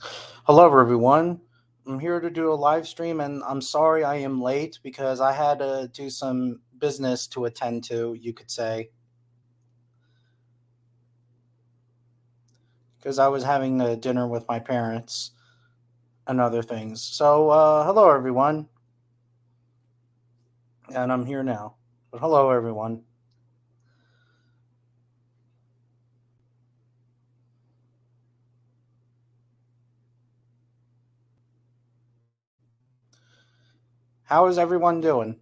Hello, everyone. I'm here to do a live stream, and I'm sorry I am late because I had to do some business to attend to, you could say, because I was having a dinner with my parents and other things. So, hello, everyone, and I'm here now. But hello, everyone. How is everyone doing?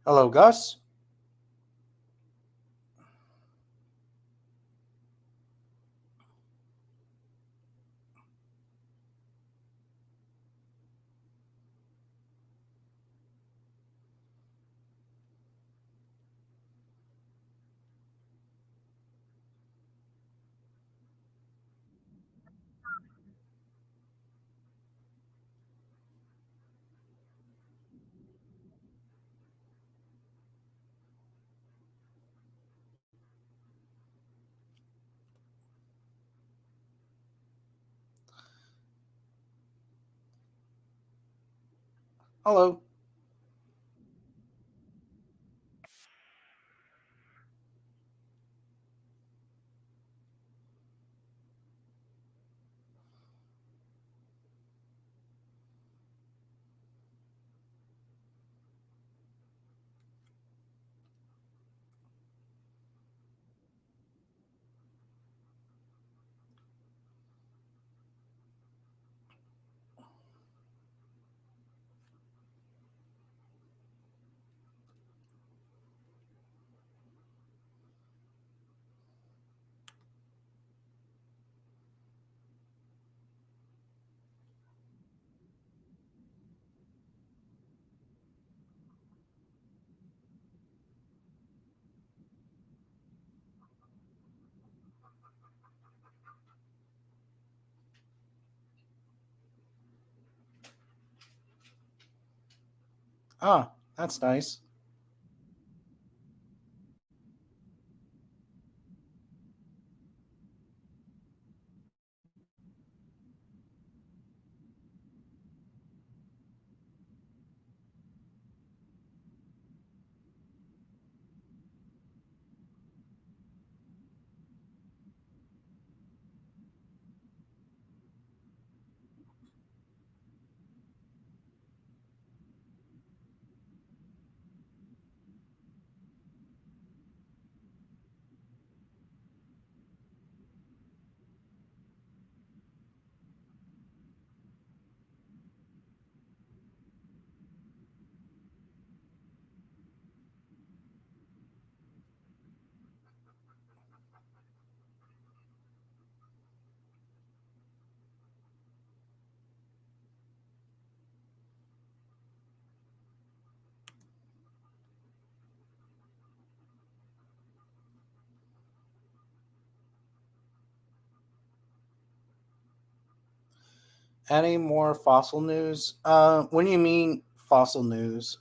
Hello, Gus. Hello. Ah, that's nice. Any more fossil news? When you mean fossil news?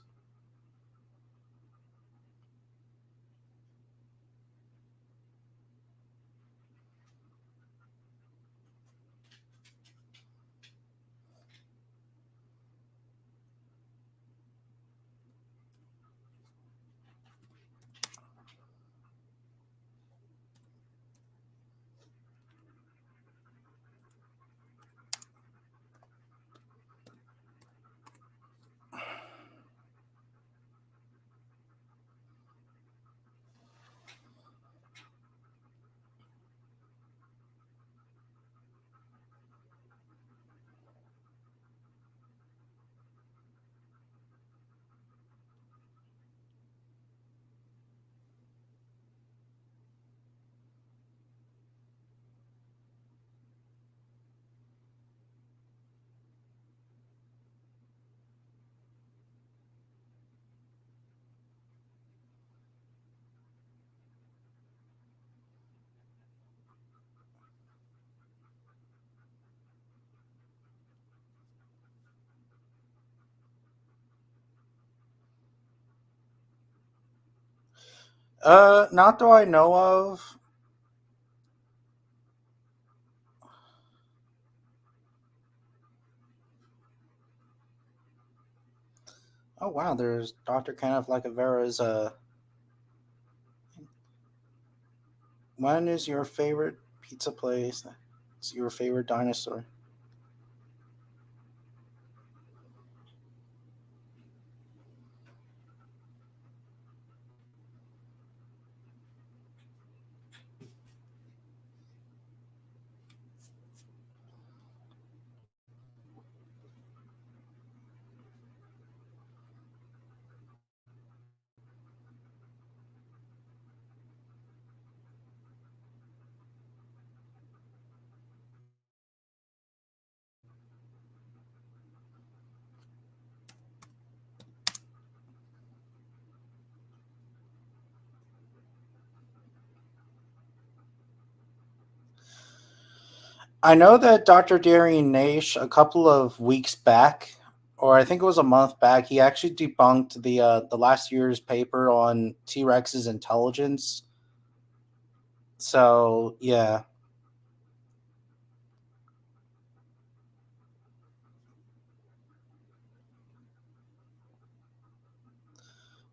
Not that I know of. Oh wow, there's Dr. Kenneth Lacavera's. When is your favorite pizza place? It's your favorite dinosaur. I know that Dr. Darian Nash a couple of weeks back, or I think it was a month back, he actually debunked the last year's paper on T Rex's intelligence. So yeah,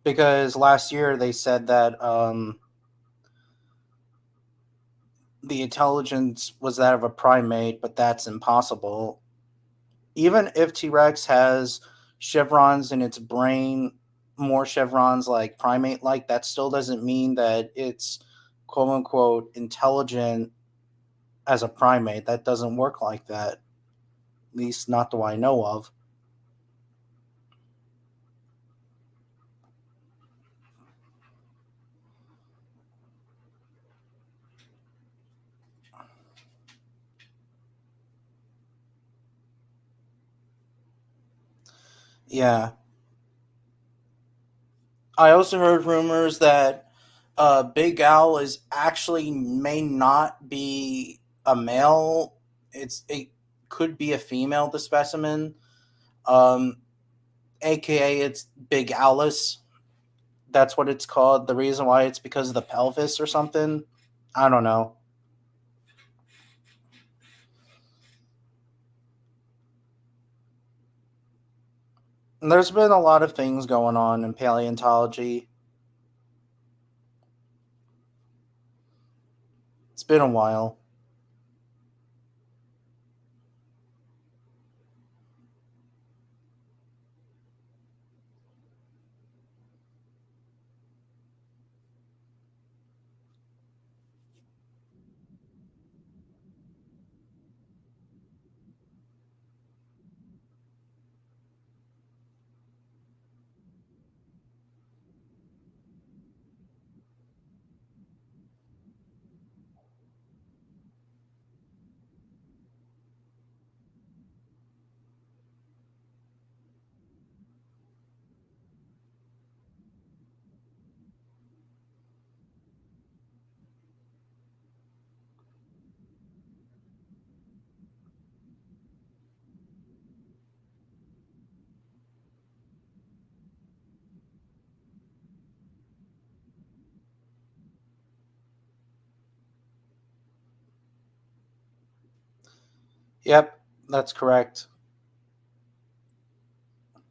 because last year they said that the intelligence was that of a primate, but that's impossible. Even if T Rex has chevrons in its brain, more chevrons like primate like, that still doesn't mean that it's quote unquote intelligent as a primate. That doesn't work like that. At least not that I know of. Yeah. I also heard rumors that Big Al is actually may not be a male. It could be a female, the specimen. Um, AKA it's Big Alice. That's what it's called. The reason why it's because of the pelvis or something. I don't know. And there's been a lot of things going on in paleontology. It's been a while. Yep, that's correct.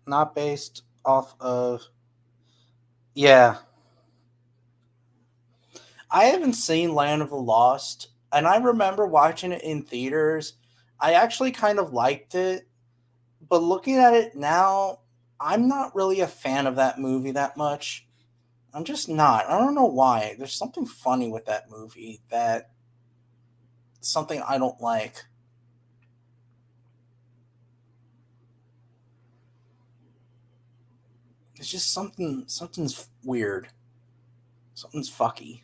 Not based off of. Yeah, I haven't seen Land of the Lost, and I remember watching it in theaters. I actually kind of liked it, but looking at it now, I'm not really a fan of that movie that much. I'm just not. I don't know why. There's something funny with that movie that something I don't like. It's just something's weird. Something's fucky.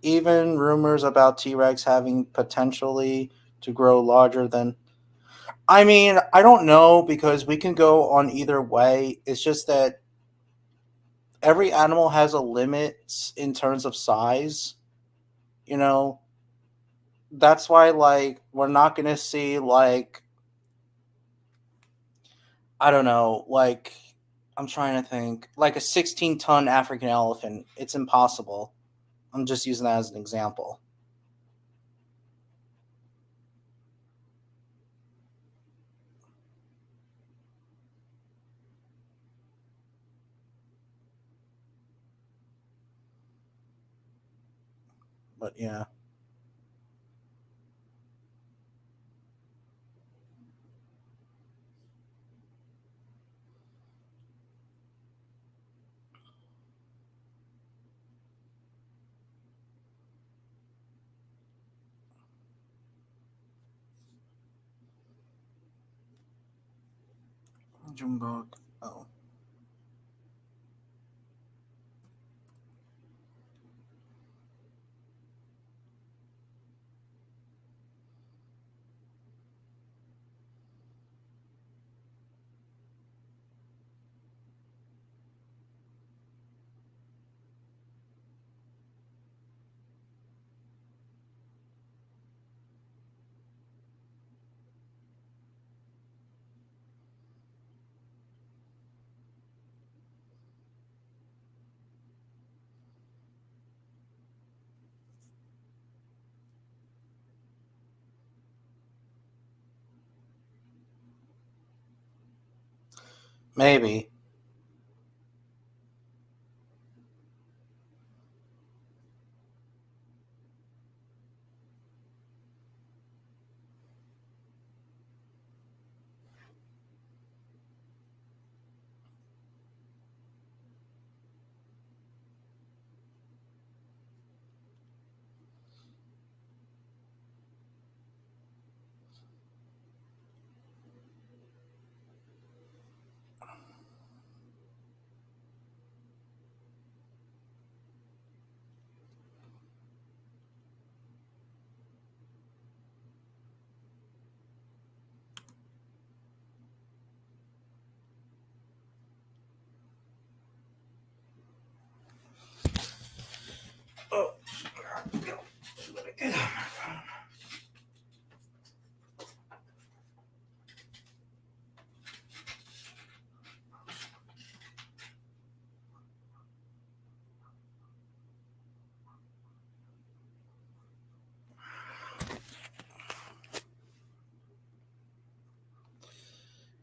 Even rumors about T-Rex having potentially to grow larger than. I mean, I don't know because we can go on either way. It's just that every animal has a limit in terms of size, you know. That's why like we're not going to see like I don't know, like I'm trying to think, like a 16-ton African elephant. It's impossible. I'm just using that as an example. But yeah. Junebug. Oh. Maybe. Oh.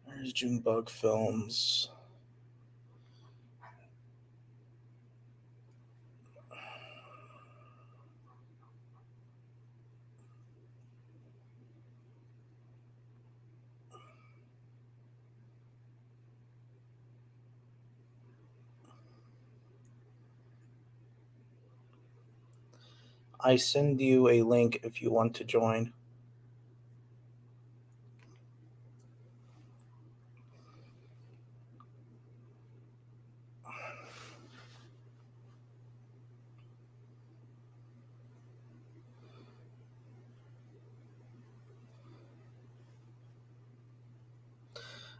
Where's Junebug Films? I send you a link if you want to join.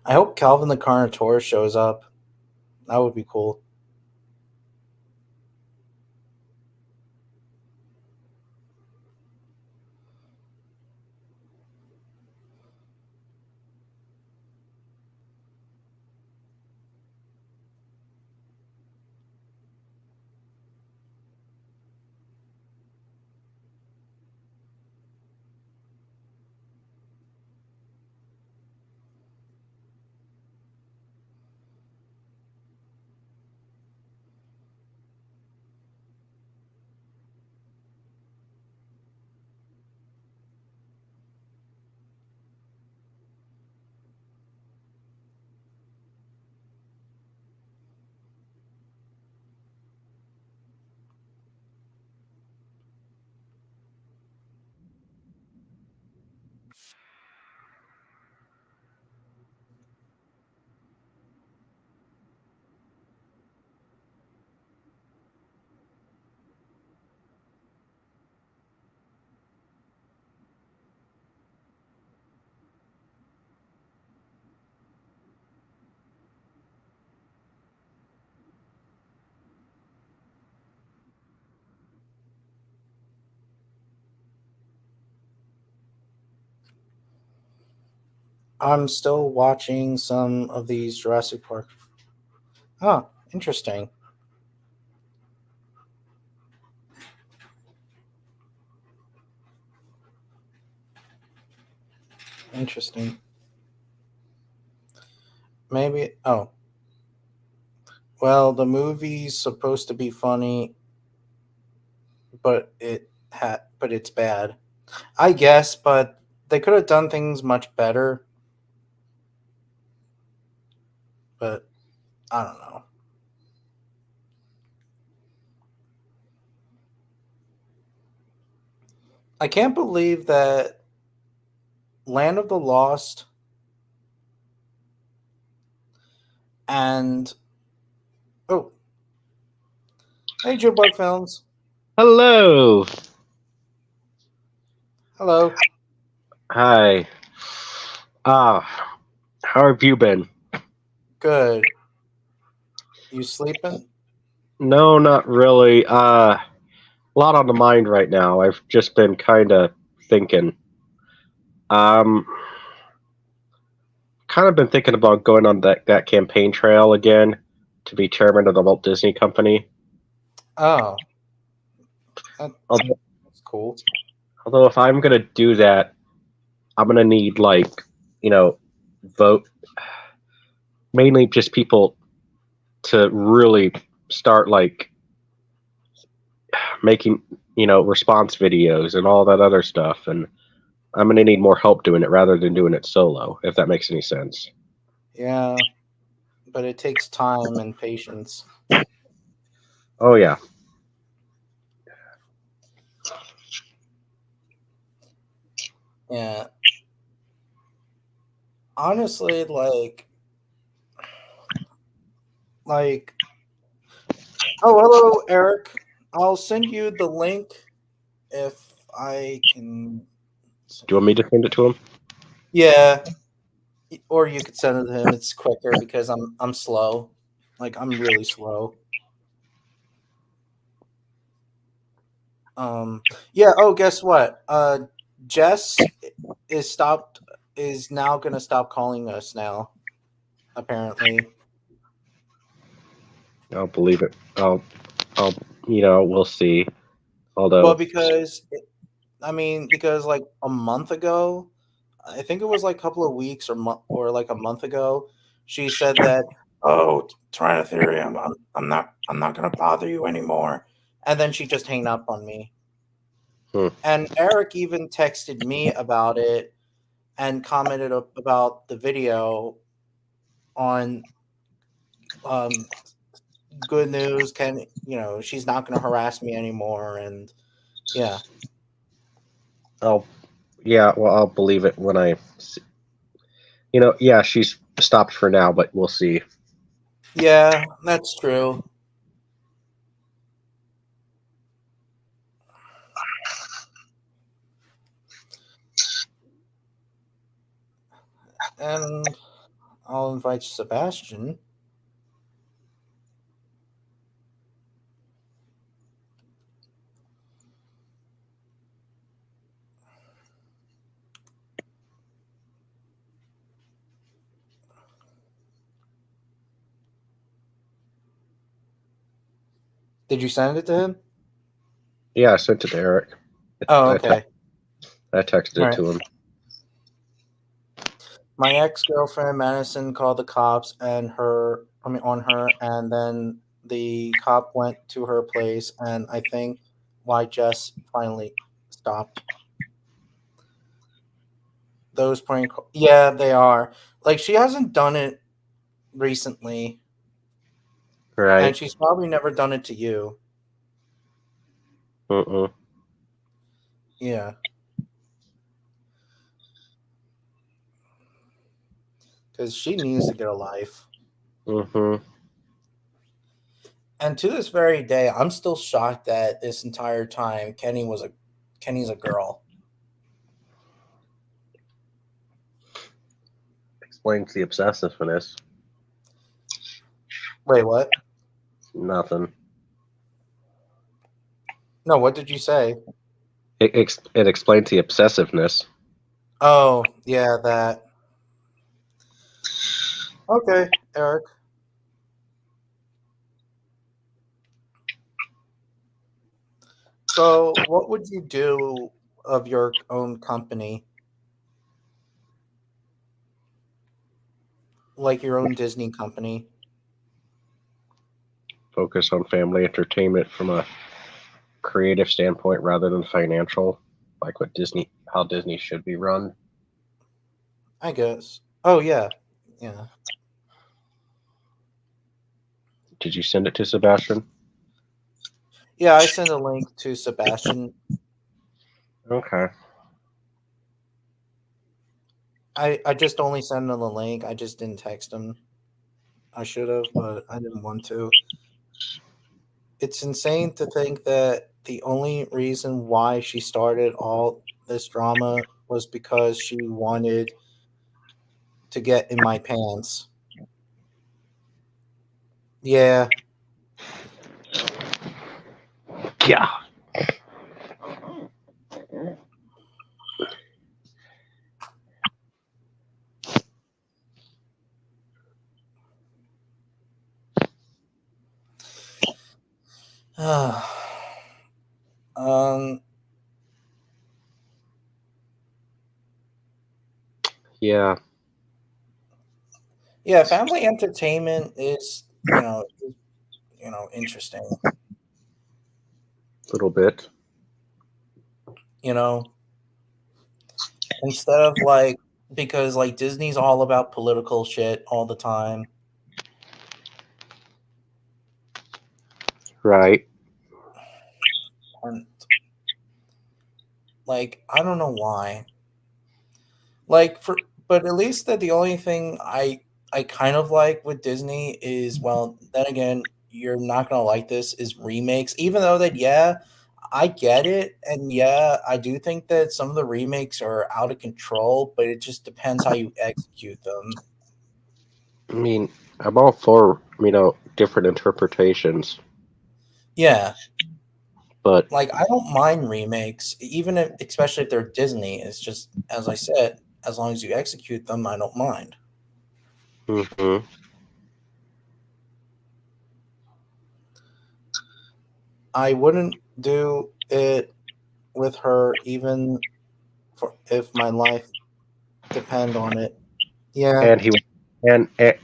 I hope Calvin the Carnotaur shows up. That would be cool. I'm still watching some of these Jurassic Park. Oh, interesting. Interesting. Maybe. Oh, well, the movie's supposed to be funny, but it's bad. I guess, but they could have done things much better. But I don't know. I can't believe that Land of the Lost and oh, hey, Joe Bug Films. Hello. Hello. Hi. How have you been? Good. You sleeping? No, not really. A lot on the mind right now. I've just been kind of thinking. Um, kind of been thinking about going on that campaign trail again to be chairman of the Walt Disney Company. Oh, Although, that's cool. although if I'm gonna do that, I'm gonna need you know, vote mainly just people to really start making response videos and all that other stuff, and I'm gonna need more help doing it rather than doing it solo, if that makes any sense. Yeah, but it takes time and patience. Oh yeah. Yeah. Honestly, like oh, hello, Eric. I'll send you the link if I can. Do you want me to send it to him? Yeah, or you could send it to him. It's quicker because I'm slow. Like I'm really slow. Um. Yeah. Oh, guess what? Jess is now gonna stop calling us now. Apparently. I'll believe it. I'll we'll see. Well, Although, because like a month ago, I think it was like a couple of weeks or like a month ago, she said that, "Oh, Tyrannotherium, I'm not gonna bother you anymore," and then she just hang up on me. hmm, And Eric even texted me about it and commented about the video on um, good news. She's not gonna harass me anymore, and yeah, I'll well, I'll believe it when I see. Yeah, she's stopped for now, but we'll see. yeah, that's true. And I'll invite Sebastian. Did you send it to him? Yeah, I sent it to Eric. Oh, I, te- okay. I texted All it right. to him. My ex girlfriend Madison called the cops on her, and then the cop went to her place, and I think why Jess finally stopped those Yeah, they are. Like she hasn't done it recently, and Right. she's probably never done it to you. Mm-mm. Yeah, because she needs to get a life. Mm-hmm. And to this very day, I'm still shocked that this entire time Kenny's a girl. Explains the obsessiveness. Wait, what? Nothing. No, what did you say? It explains the obsessiveness. Oh, yeah, that. Okay, Eric. So, what would you do of your own company, like your own Disney company? Focus on family entertainment from a creative standpoint rather than financial, like how Disney should be run. I guess. Oh yeah, yeah, Did you send it to Sebastian? yeah. I sent a link to Sebastian. Okay. I just only sent him the link. I just didn't text him. I should have, but I didn't want to. It's insane to think that the only reason why she started all this drama was because she wanted to get in my pants. Yeah. Yeah. um. Yeah. Yeah. Family entertainment is interesting. A little bit. You know, instead of like because like Disney's all about political shit all the time. Right. And like I don't know why. Like for but at least that the only thing I kind of like with Disney is well, then again, you're not gonna like this is remakes. Even though that yeah, I get it, and yeah, I do think that some of the remakes are out of control, but it just depends how you execute them. I mean, I'm all for, different interpretations, Yeah, but like I don't mind remakes, even if especially if they're Disney. It's just as I said, as long as you execute them, I don't mind. mhm. I wouldn't do it with her even for if my life depend on it. Yeah. And he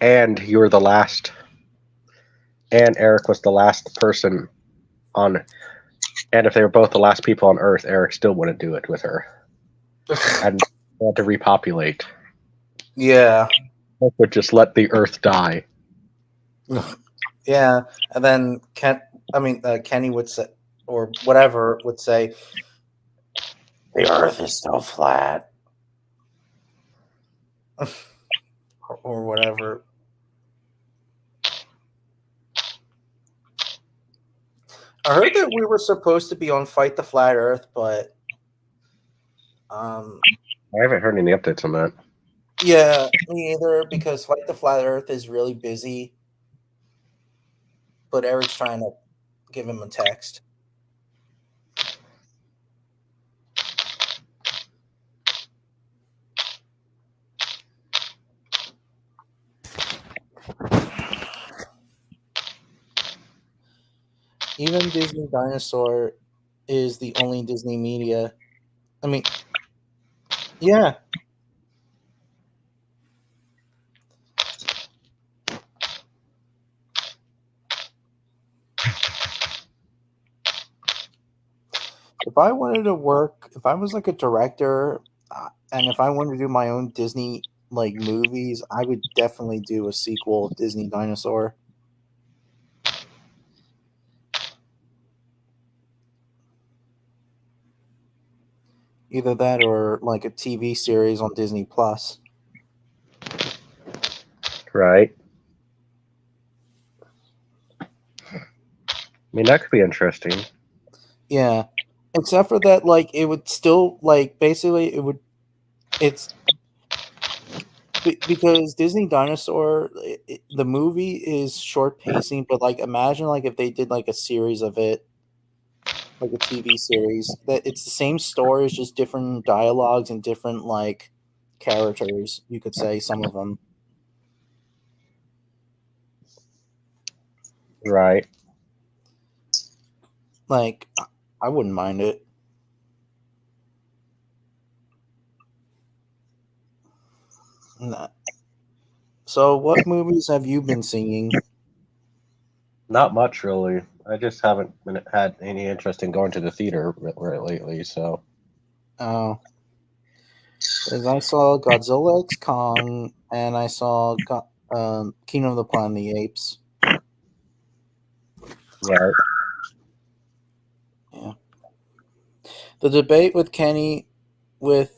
and you were the last, and Eric was the last person on, and if they were both the last people on Earth, Eric still wouldn't do it with her. And want to repopulate. Yeah. Would just let the Earth die. Yeah. And then Kenny would say, or whatever would say, the Earth is still flat, or whatever. I heard that we were supposed to be on Fight the Flat Earth, but um, I haven't heard any updates on that. yeah, me either. Because Fight the Flat Earth is really busy, but Eric's trying to give him a text. Even Disney Dinosaur is the only Disney media. I mean, yeah. If I wanted to work, if I was like a director, and if I wanted to do my own Disney like movies, I would definitely do a sequel of Disney Dinosaur. Either that or like a TV series on Disney Plus. Right. I mean, that could be interesting. Yeah. Except for that, like it would still like basically it would it's because Disney Dinosaur the movie is short pacing, but like imagine like if they did like a series of it, like a TV series that it's the same story, it's just different dialogues and different like characters. You could say some of them. Right. Like, I wouldn't mind it. Nah. So, what movies have you been seeing? Not much, really. I just haven't had any interest in going to the theater lately. So, Oh, because I saw Godzilla X Kong and I saw Kingdom of the Planet of the Apes. right. Yeah. The debate with Kenny with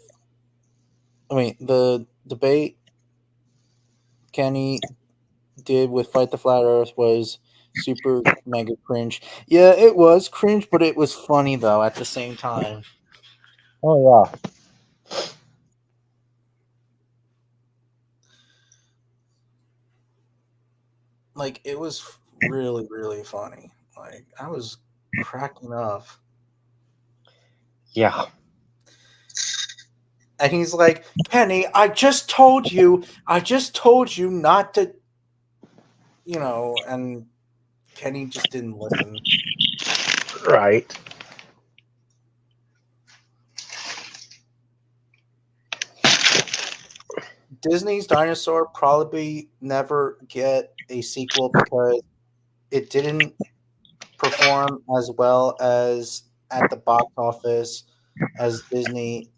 the debate Kenny did with Fight the Flat Earth was super mega cringe. Yeah, it was cringe, but it was funny though at the same time. Oh yeah. Like it was really really funny. Like I was cracking up. Yeah. And he's like, "Kenny, I just told you not to, and Kenny just didn't listen." Right. Disney's Dinosaur probably never get a sequel because it didn't perform as well as at the box office as Disney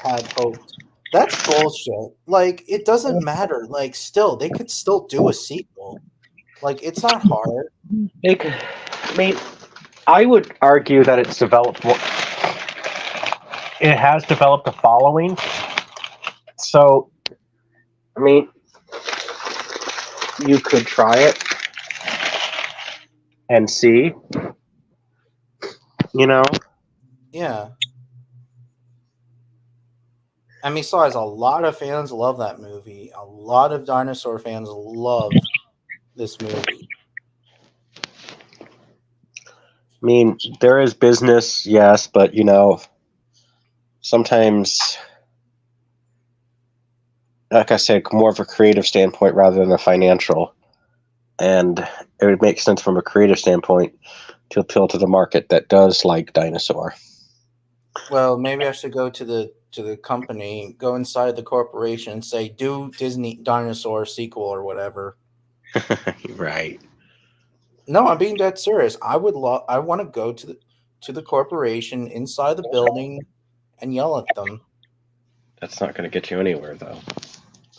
had hoped. That's bullshit. Like it doesn't matter. Like still, they could still do a sequel. Like it's not hard. I mean, I would argue that it's developed. It has developed a following. So, I mean, you could try it and see. You know. Yeah. I mean, besides, a lot of fans love that movie. A lot of dinosaur fans love this movie. I mean, there is business, yes, but sometimes, like I said, more of a creative standpoint rather than a financial. And it would make sense from a creative standpoint to appeal to the market that does like dinosaur. Well, maybe I should go to the company, go inside the corporation, and say, "Do Disney dinosaur sequel or whatever." Right. No, I'm being dead serious. I want to go to the corporation inside the building and yell at them. That's not going to get you anywhere, though.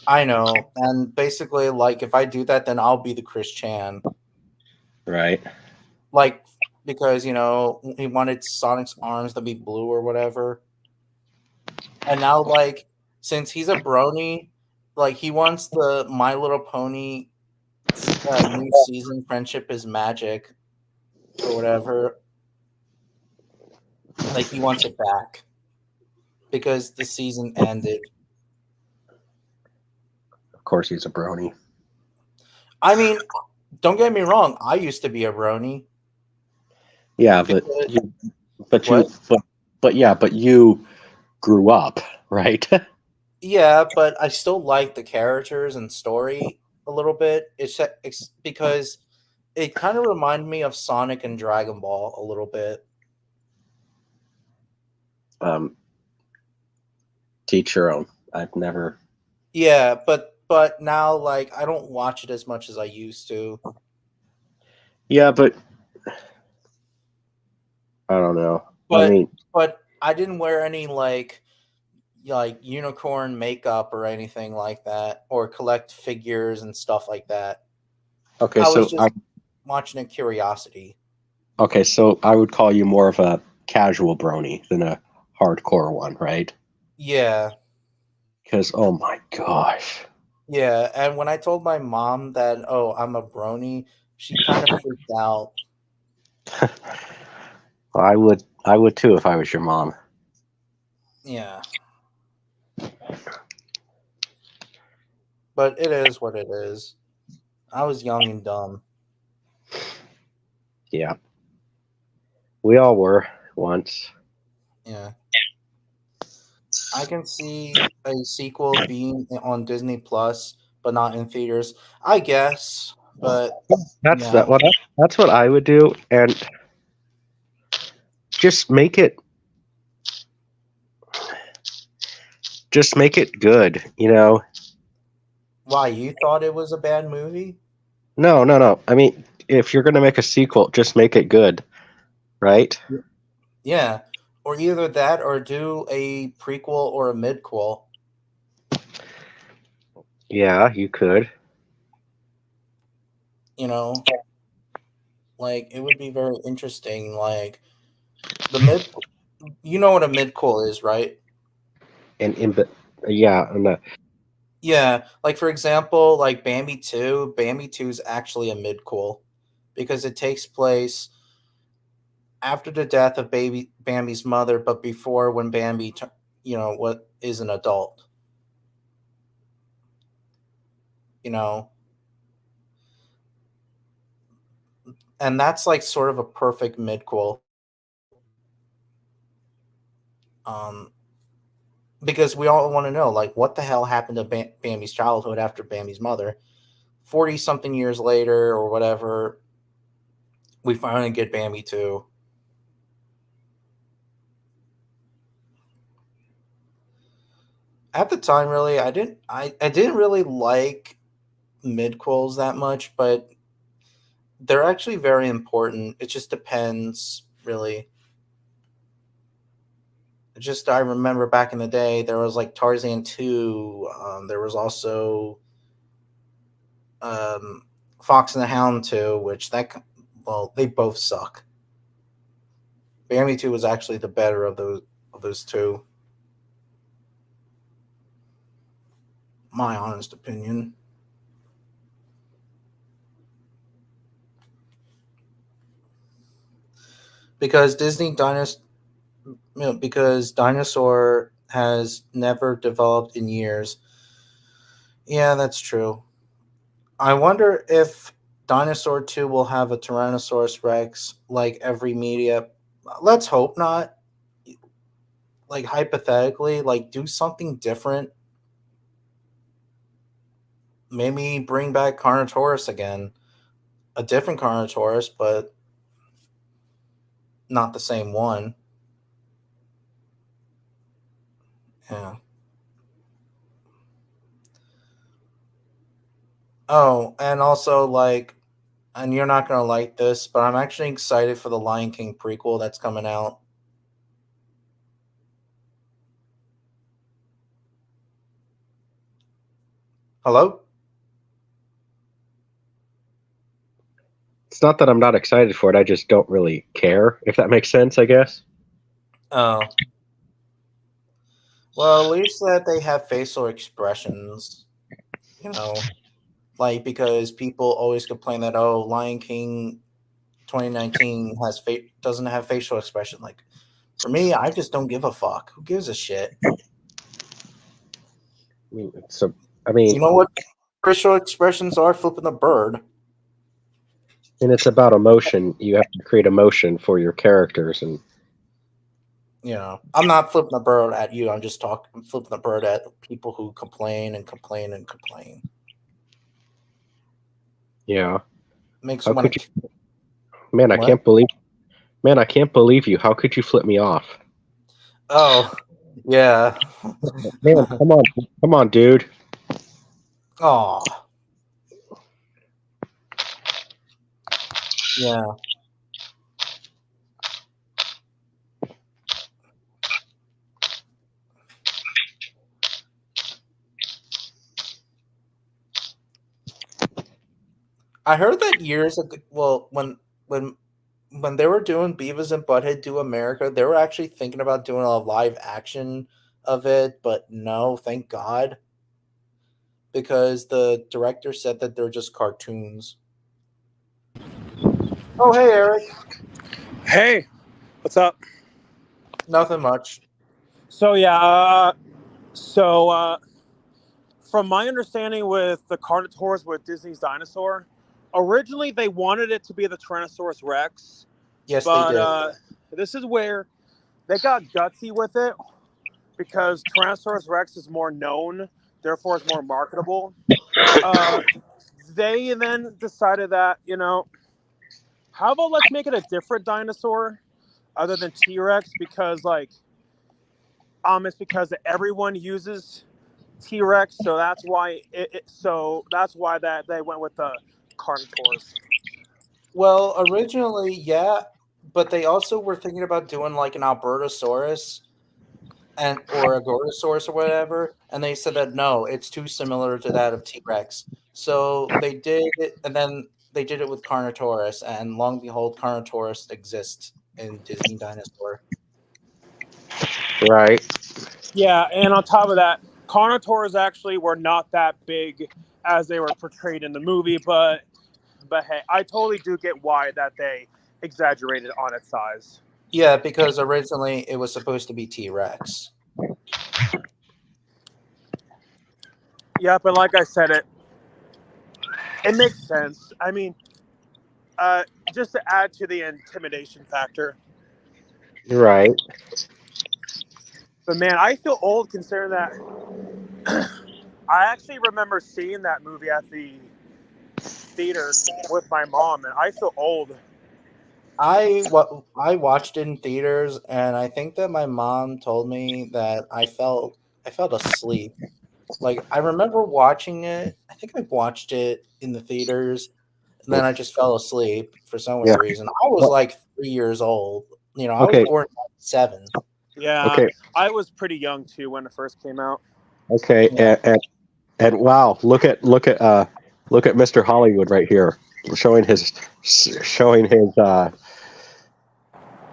I know, and basically, like, if I do that, then I'll be the Chris Chan, Right. like, because he wanted Sonic's arms to be blue or whatever, and now like since he's a brony, like he wants the My Little Pony new season, Friendship is Magic, or whatever. Like he wants it back because the season ended. Of course, he's a brony. I mean, don't get me wrong. I used to be a brony. Yeah, Because, you, what? but you grew up, right? Yeah, but I still like the characters and story a little bit. It's because it kind of reminded me of Sonic and Dragon Ball a little bit. um, teach your own. I've never. Yeah, but now like I don't watch it as much as I used to. Yeah, but I don't know. I But mean, but I didn't wear any like unicorn makeup or anything like that, or collect figures and stuff like that. okay, I was so just watching a curiosity. I would call you more of a casual brony than a hardcore one, right? Yeah, Because oh my gosh, yeah. And when I told my mom that, oh, I'm a brony, she kind of freaked out. I would too if I was your mom. Yeah, but it is what it is. I was young and dumb. Yeah, we all were once. Yeah. I can see a sequel being on Disney Plus, but not in theaters. I guess But That's yeah, that. Well, that's what I would do, and just make it good. why you thought it was a bad movie? No, no, no. I mean, if you're gonna make a sequel, just make it good, right? Yeah, or either that or do a prequel or a midquel. Yeah, you could. You know, like it would be very interesting. Like the mid, you know what a midquel is, right? And yeah, and Yeah, like for example, like Bambi 2, Bambi 2 is actually a midquel because it takes place after the death of baby Bambi's mother, but before when Bambi, what is an adult, you know, and that's like sort of a perfect midquel, um, because we all want to know like what the hell happened to Bambi's childhood after Bambi's mother. 40 something years later or whatever, we finally get Bambi 2. At the time, really, I didn't really like midquels that much, but they're actually very important. It just depends, really. Just I remember back in the day, there was like Tarzan 2. There was also um, Fox and the Hound 2, well, they both suck. Bambi 2 was actually the better of those two. My honest opinion. Because because dinosaur has never developed in years. Yeah, that's true. I wonder if Dinosaur 2 will have a Tyrannosaurus Rex like every media. Let's hope not. Like hypothetically, like do something different. Maybe bring back Carnotaurus again. A different Carnotaurus, but not the same one. Yeah. Oh, and also like and you're not gonna like this, but I'm actually excited for the Lion King prequel that's coming out. Hello? it's not that I'm not excited for it. I just don't really care, if that makes sense. I guess. Oh. Well, at least that they have facial expressions, you know, like because people always complain that Lion King 2019 doesn't have facial expression. Like for me, I just don't give a fuck. Who gives a shit? I mean, I mean, You know what facial expressions are? Flipping the bird. and it's about emotion. You have to create emotion for your characters, and I'm not flipping the bird at you. I'm flipping the bird at people who complain and complain and complain. yeah. Makes How me could want you, to. man? What? I can't believe you. How could you flip me off, Oh, yeah. man? Come on, dude. Oh, yeah. I heard that years ago. Well, when they were doing Beavis and Butthead Do America, they were actually thinking about doing a live action of it, but no, thank God, because the director said that they're just cartoons. Oh, hey, Eric. Hey, what's up? Nothing much. So yeah, uh, so from my understanding with the Carnotaurs with Disney's dinosaur, originally they wanted it to be the Tyrannosaurus Rex, Yes, they but did. this is where they got gutsy with it because Tyrannosaurus Rex is more known, therefore it's more marketable. Uh, they then decided that, how about let's make it a different dinosaur other than T-Rex, because it's because everyone uses T-Rex, so that's why that they went with the Carnotaurus. Well, originally, yeah, but they also were thinking about doing like an Albertosaurus or a Gorgosaurus or whatever, and they said that no, it's too similar to that of T-Rex. So they did it, and then they did it with Carnotaurus, and long and behold, Carnotaurus exists in Disney Dinosaur. Right. Yeah, and on top of that, Carnotaurs actually were not that big as they were portrayed in the movie, but hey, I totally do get why that they exaggerated on its size. Yeah, because originally it was supposed to be T-Rex. Yeah, but like I said, it makes sense. I mean, just to add to the intimidation factor. Right. But man, I feel old considering that I actually remember seeing that movie at the theater with my mom, and I feel old. I watched it in theaters, and I think that my mom told me that I felt asleep. Like, I remember watching it. I think I watched it in the theaters, and then I just fell asleep for some weird reason. I was like 3 years old. I was born in 1997. Yeah, Okay. I was pretty young too when it first came out. Okay, Yeah. and wow, look at Mr. Hollywood right here, showing his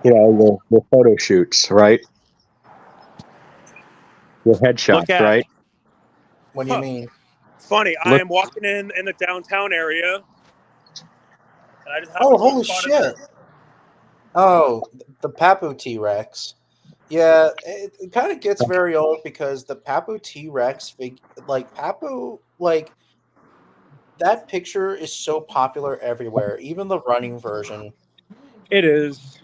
the photo shoots, right? Your headshots, Look at right? What do you mean? Funny, I Look- am walking in the downtown area, and I just Oh, holy shit! Oh, the Papu T-Rex. Yeah, it kind of gets very old because the Papu T-Rex, Papu, that picture is so popular everywhere, even the running version. It is.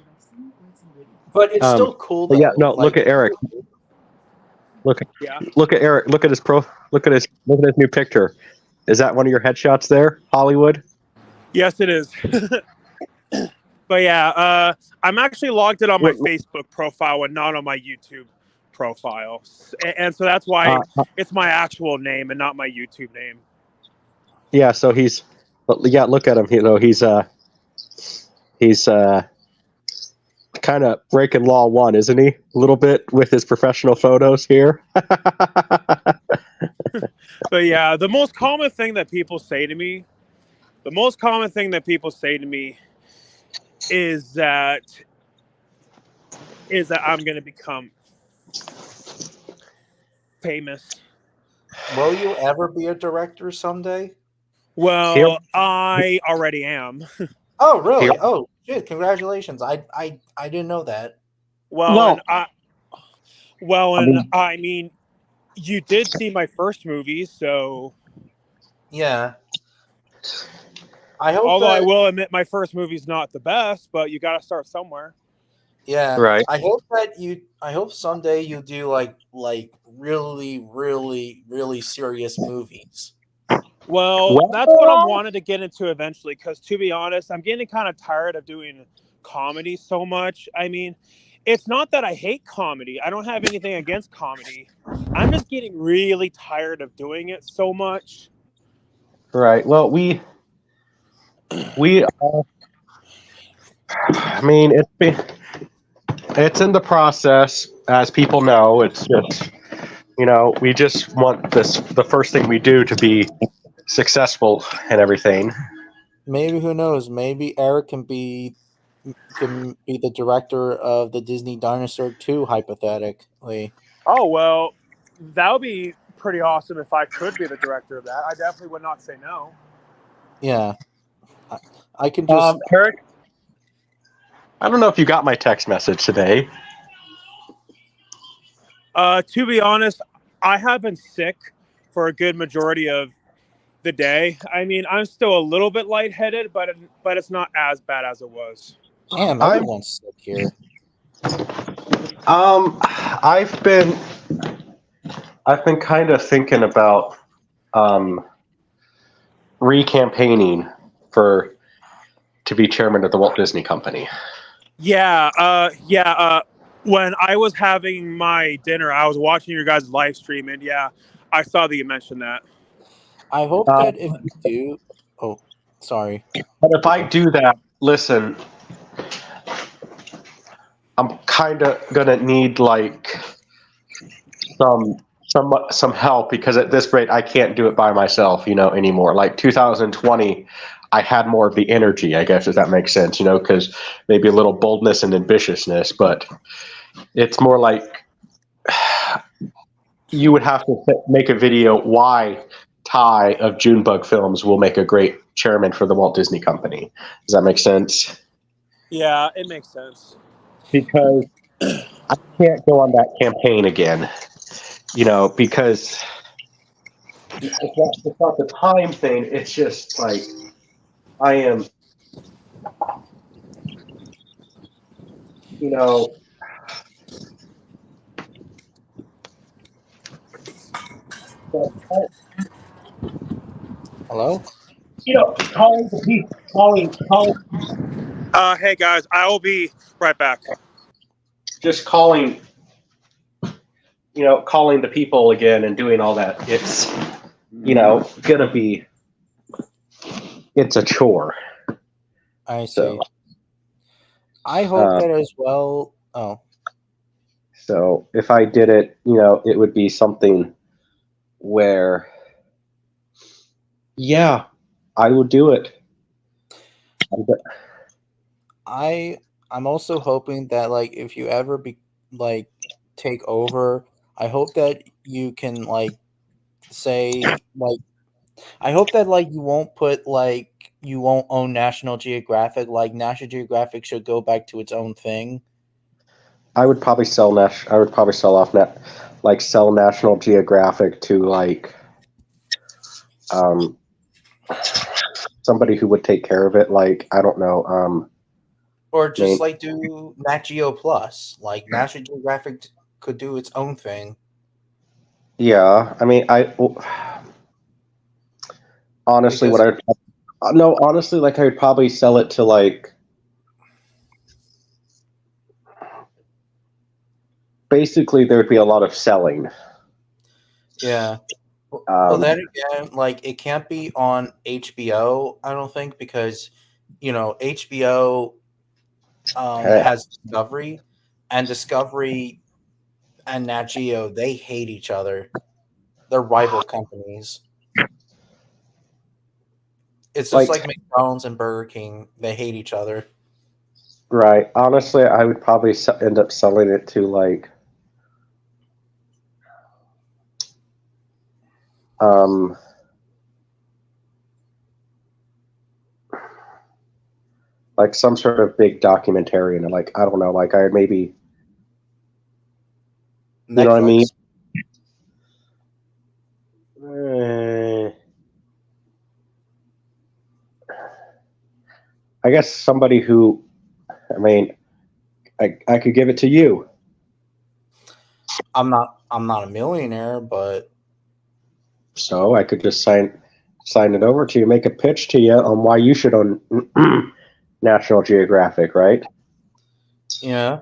But it's still cool though. Yeah, no, look at Eric. Look at Eric. Look at his new picture. Is that one of your headshots there, Hollywood? Yes, it is. But yeah, I'm actually logged in on my Facebook profile and not on my YouTube profile, and so that's why it's my actual name and not my YouTube name. Yeah, so look at him. He's kind of breaking law 1, isn't he? A little bit with his professional photos here. But yeah, the most common thing that people say to me is that I'm going to become famous. Will you ever be a director someday? Well, I already am. Oh, really? Oh, shit! Congratulations! I didn't know that. I mean, you did see my first movie, so yeah. I hope. Although I will admit, my first movie's not the best, but you got to start somewhere. Yeah, right. I hope someday you do like really, really, really serious movies. Well, that's what I wanted to get into eventually, because to be honest, I'm getting kind of tired of doing comedy so much. I mean, it's not that I hate comedy. I don't have anything against comedy. I'm just getting really tired of doing it so much. Right. Well, I mean, it's in the process, as people know. It's just, we just want the first thing we do to be successful and everything. Maybe, who knows? Maybe Eric can be the director of the Disney Dinosaur 2, hypothetically. Oh, well, that would be pretty awesome if I could be the director of that. I definitely would not say no. Yeah. I can just... Eric, I don't know if you got my text message today. To be honest, I have been sick for a good majority of the day. I mean, I'm still a little bit lightheaded, but it's not as bad as it was. Damn, everyone's sick here. I've been kind of thinking about re-campaigning to be chairman of the Walt Disney Company. When I was having my dinner, I was watching your guys' live stream, and I saw that you mentioned that. I hope that if you do, oh, sorry. But if I do that, listen, I'm kind of gonna need like some help, because at this rate I can't do it by myself, anymore. Like 2020, I had more of the energy, I guess, if that makes sense, because maybe a little boldness and ambitiousness, but it's more like you would have to make a video why Ty of Junebug Films will make a great chairman for the Walt Disney Company. Does that make sense? Yeah, it makes sense. Because I can't go on that campaign again, because it's not the time thing. It's just like I am, Hello? calling the people, calling. Hey guys, I will be right back. Just calling the people again and doing all that. It's, gonna be, it's a chore. I see. So, I hope that as well. Oh. So if I did it, it would be something where, yeah, I would do it. I'm also hoping that, like, if you ever take over, I hope that you can say, I hope that you won't put you won't own National Geographic. Like, National Geographic should go back to its own thing. I would probably sell sell National Geographic to somebody who would take care of it. Like, I don't know. Or just do Nat Geo Plus. Like, National Geographic could do its own thing. Yeah, I mean, honestly, I would probably sell it to basically there would be a lot of selling. Yeah. Well, then again, it can't be on HBO, I don't think, because HBO has Discovery, and Discovery and Nat Geo, they hate each other. They're rival companies. It's just like McDonald's and Burger King. They hate each other. Right. Honestly, I would probably end up selling it to some sort of big documentarian, and I don't know, I would maybe Netflix. You know what I mean? I guess somebody who, I could give it to you. I'm not a millionaire, but so I could just sign it over to you, make a pitch to you on why you should own National Geographic, right? Yeah.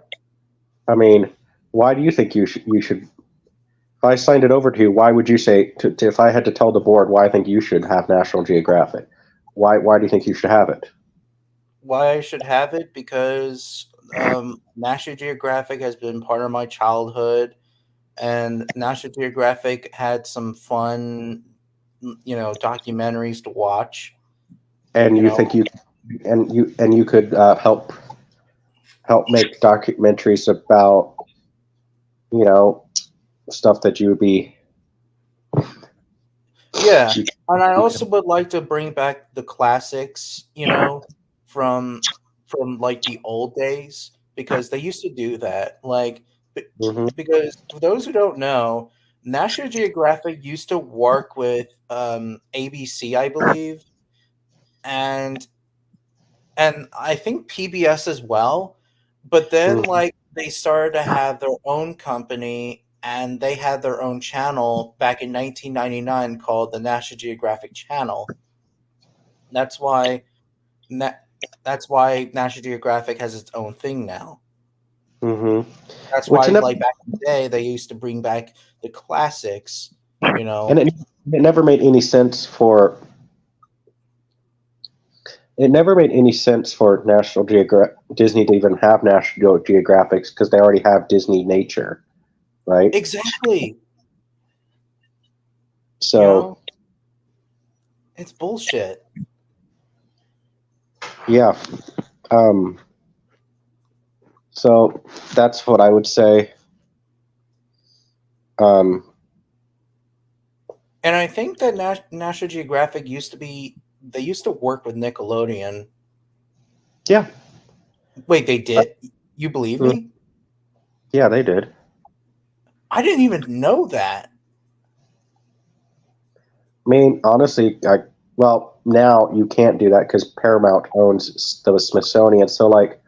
I mean, why do you think you should? If I signed it over to you, why would you say if I had to tell the board why I think you should have National Geographic? Why do you think you should have it? Why I should have it? Because National Geographic has been part of my childhood, and National Geographic had some fun, documentaries to watch. And you think you could help make documentaries about stuff that you would be. Yeah, and I also would like to bring back the classics, from the old days, because they used to do that. Because for those who don't know, National Geographic used to work with ABC, I believe, and I think PBS as well. But then they started to have their own company, and they had their own channel back in 1999 called the National Geographic Channel. That's why that's why National Geographic has its own thing now. Mm-hmm. That's Which why, never, like back in the day, they used to bring back the classics. You know, and it never made any sense for. It never made any sense for Disney to even have National Geographics because they already have Disney Nature, right? exactly. So You know, it's bullshit. yeah, so that's what I would say. Um, And I think that National Geographic used to work with Nickelodeon. yeah, Wait, they did? You believe me? yeah, they did. I didn't even know that. I mean, honestly, well, now you can't do that because Paramount owns the Smithsonian. So, like,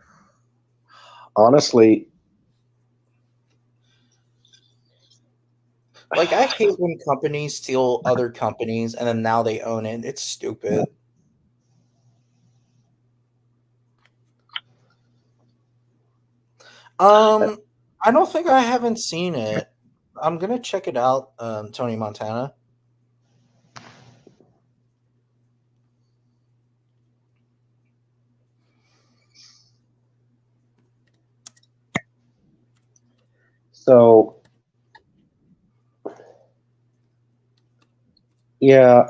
honestly, Like, I hate when companies steal other companies and then now they own it. It's stupid. I don't think I haven't seen it. I'm gonna check it out, Tony Montana. so yeah,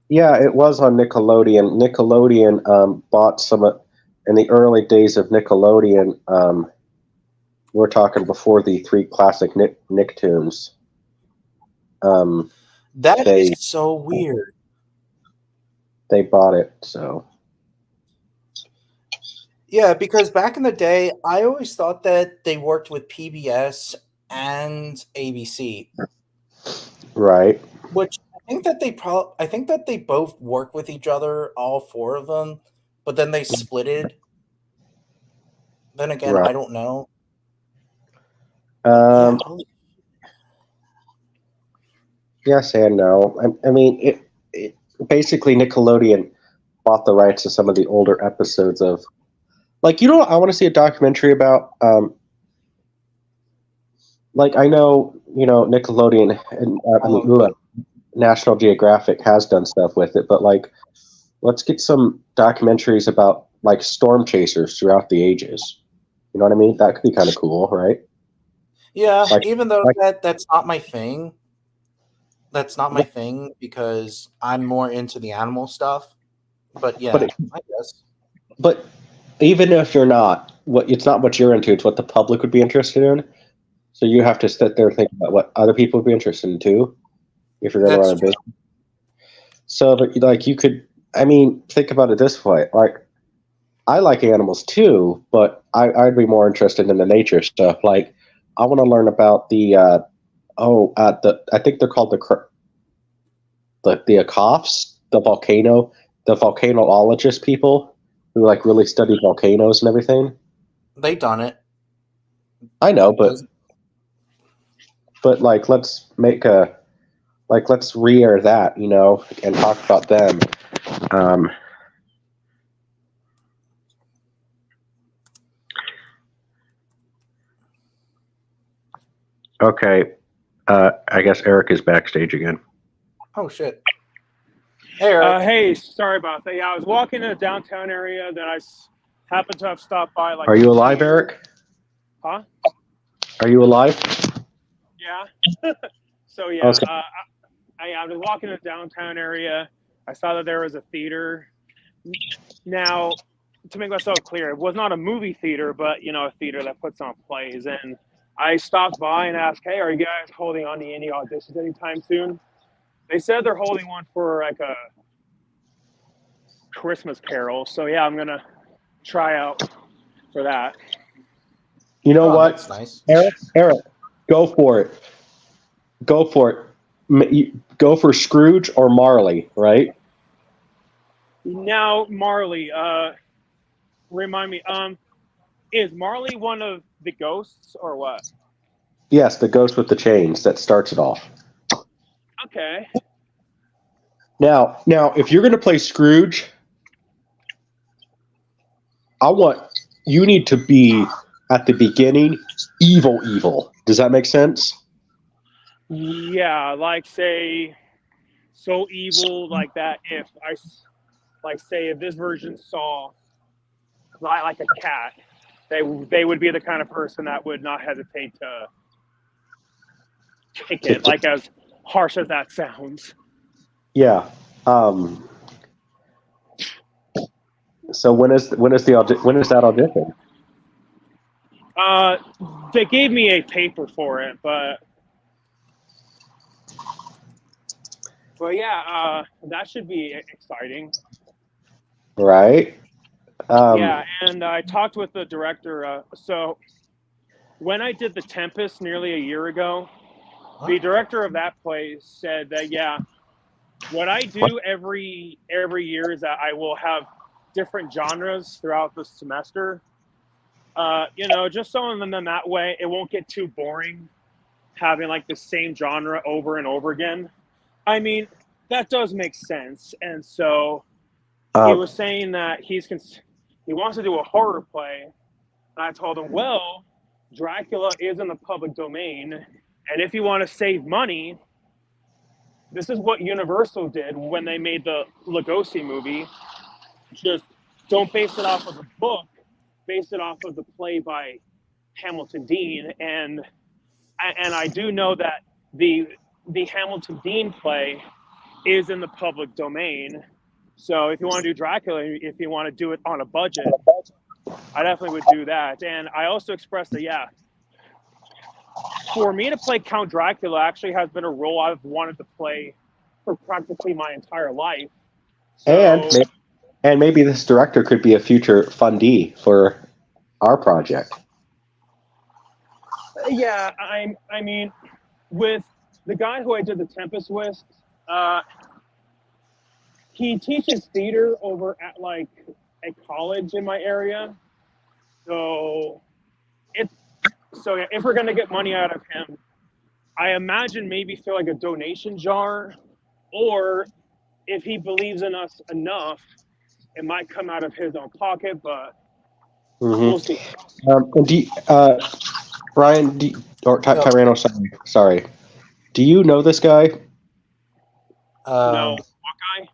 yeah, it was on Nickelodeon. Nickelodeon bought in the early days of Nickelodeon. We're talking before the three classic Nicktoons. That is They so weird. they bought it. So Yeah, because back in the day, I always thought that they worked with PBS and ABC, right, which I think that they both work with each other, all four of them, but then they splitted. Then again, right. I don't know. But yeah, Yes and no. I mean, basically Nickelodeon bought the rights to some of the older episodes of, like, I want to see a documentary about. Like, I know, Nickelodeon and I mean, National Geographic has done stuff with it, but like, let's get some documentaries about like storm chasers throughout the ages. You know what I mean? That could be kind of cool, right? yeah. Like, Even though like, that's not my thing. That's not my thing because I'm more into the animal stuff. But but yeah, I guess. but even if you're not, it's not what you're into; it's what the public would be interested in. So you have to sit there and think about what other people would be interested in too, if you're going to That's run a true. business. So, like, you could, I mean, think about it this way: like, I like animals too, but I'd be more interested in the nature stuff. Like, I want to learn about I think they're called the Akoffs, the volcanologist people who like really study volcanoes and everything. They done it. I know, but 'Cause- like let's re-air that, and talk about them. Um, okay, I guess Eric is backstage again. Oh shit. Hey, Eric. Hey, sorry about that. Yeah, I was walking in the downtown area. Then I happened to have stopped by. Like, Are you alive, Eric? Huh? Are you alive? Yeah. So yeah, Okay. I was walking in the downtown area. I saw that there was a theater. Now, to make myself clear, it was not a movie theater, but a theater that puts on plays. And I stopped by and asked, "Hey, are you guys holding on to any auditions anytime soon?" They said they're holding one for like a Christmas Carol. So yeah, I'm gonna try out for that. You know Oh, what, that's nice. Eric? Go for it. Go for it. You go for Scrooge or Marley, right? Now, Marley, remind me, is Marley one of the ghosts or what? Yes, the ghost with the chains that starts it all. Okay. Now, if you're going to play Scrooge, you need to be at the beginning evil. Does that make sense? Yeah, like say, so evil like that. If say if this version saw like a cat, they would be the kind of person that would not hesitate to kick it. Like as harsh as that sounds. Yeah. So when is that audition? They gave me a paper for it, but yeah, that should be exciting. Right. Yeah, and I talked with the director. So when I did The Tempest nearly a year ago, the director of that play said that what I do every year is that I will have different genres throughout the semester. Just so in them that way it won't get too boring having like the same genre over and over again. I mean, that does make sense. And so he was saying that he wants to do a horror play. And I told him, well, Dracula is in the public domain. And if you want to save money, this is what Universal did when they made the Lugosi movie. Just don't base it off of the book, base it off of the play by Hamilton Dean. And I do know that the Hamilton Dean play is in the public domain. So if you want to do Dracula, if you want to do it on a budget, I definitely would do that. And I also expressed that, for me to play Count Dracula actually has been a role I've wanted to play for practically my entire life. So, and maybe this director could be a future fundee for our project. Yeah, I mean, with the guy who I did The Tempest with, he teaches theater over at like a college in my area. So if we're gonna get money out of him, I imagine maybe through like a donation jar, or if he believes in us enough, it might come out of his own pocket. But we'll see. And Brian, Tyrano, sorry. Do you know this guy? No,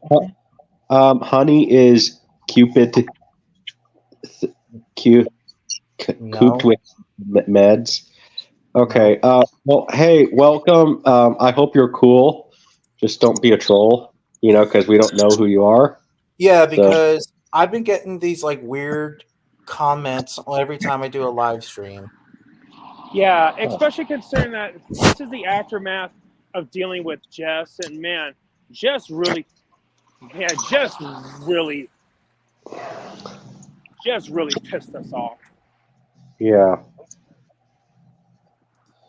what guy? Honey is Cupid. Cooped with meds. Okay. Well, hey, welcome. I hope you're cool. Just don't be a troll, because we don't know who you are. Yeah, because I've been getting these like weird comments every time I do a live stream. Yeah, especially considering that this is the aftermath of dealing with Jess, and man, Jess really pissed us off. Yeah.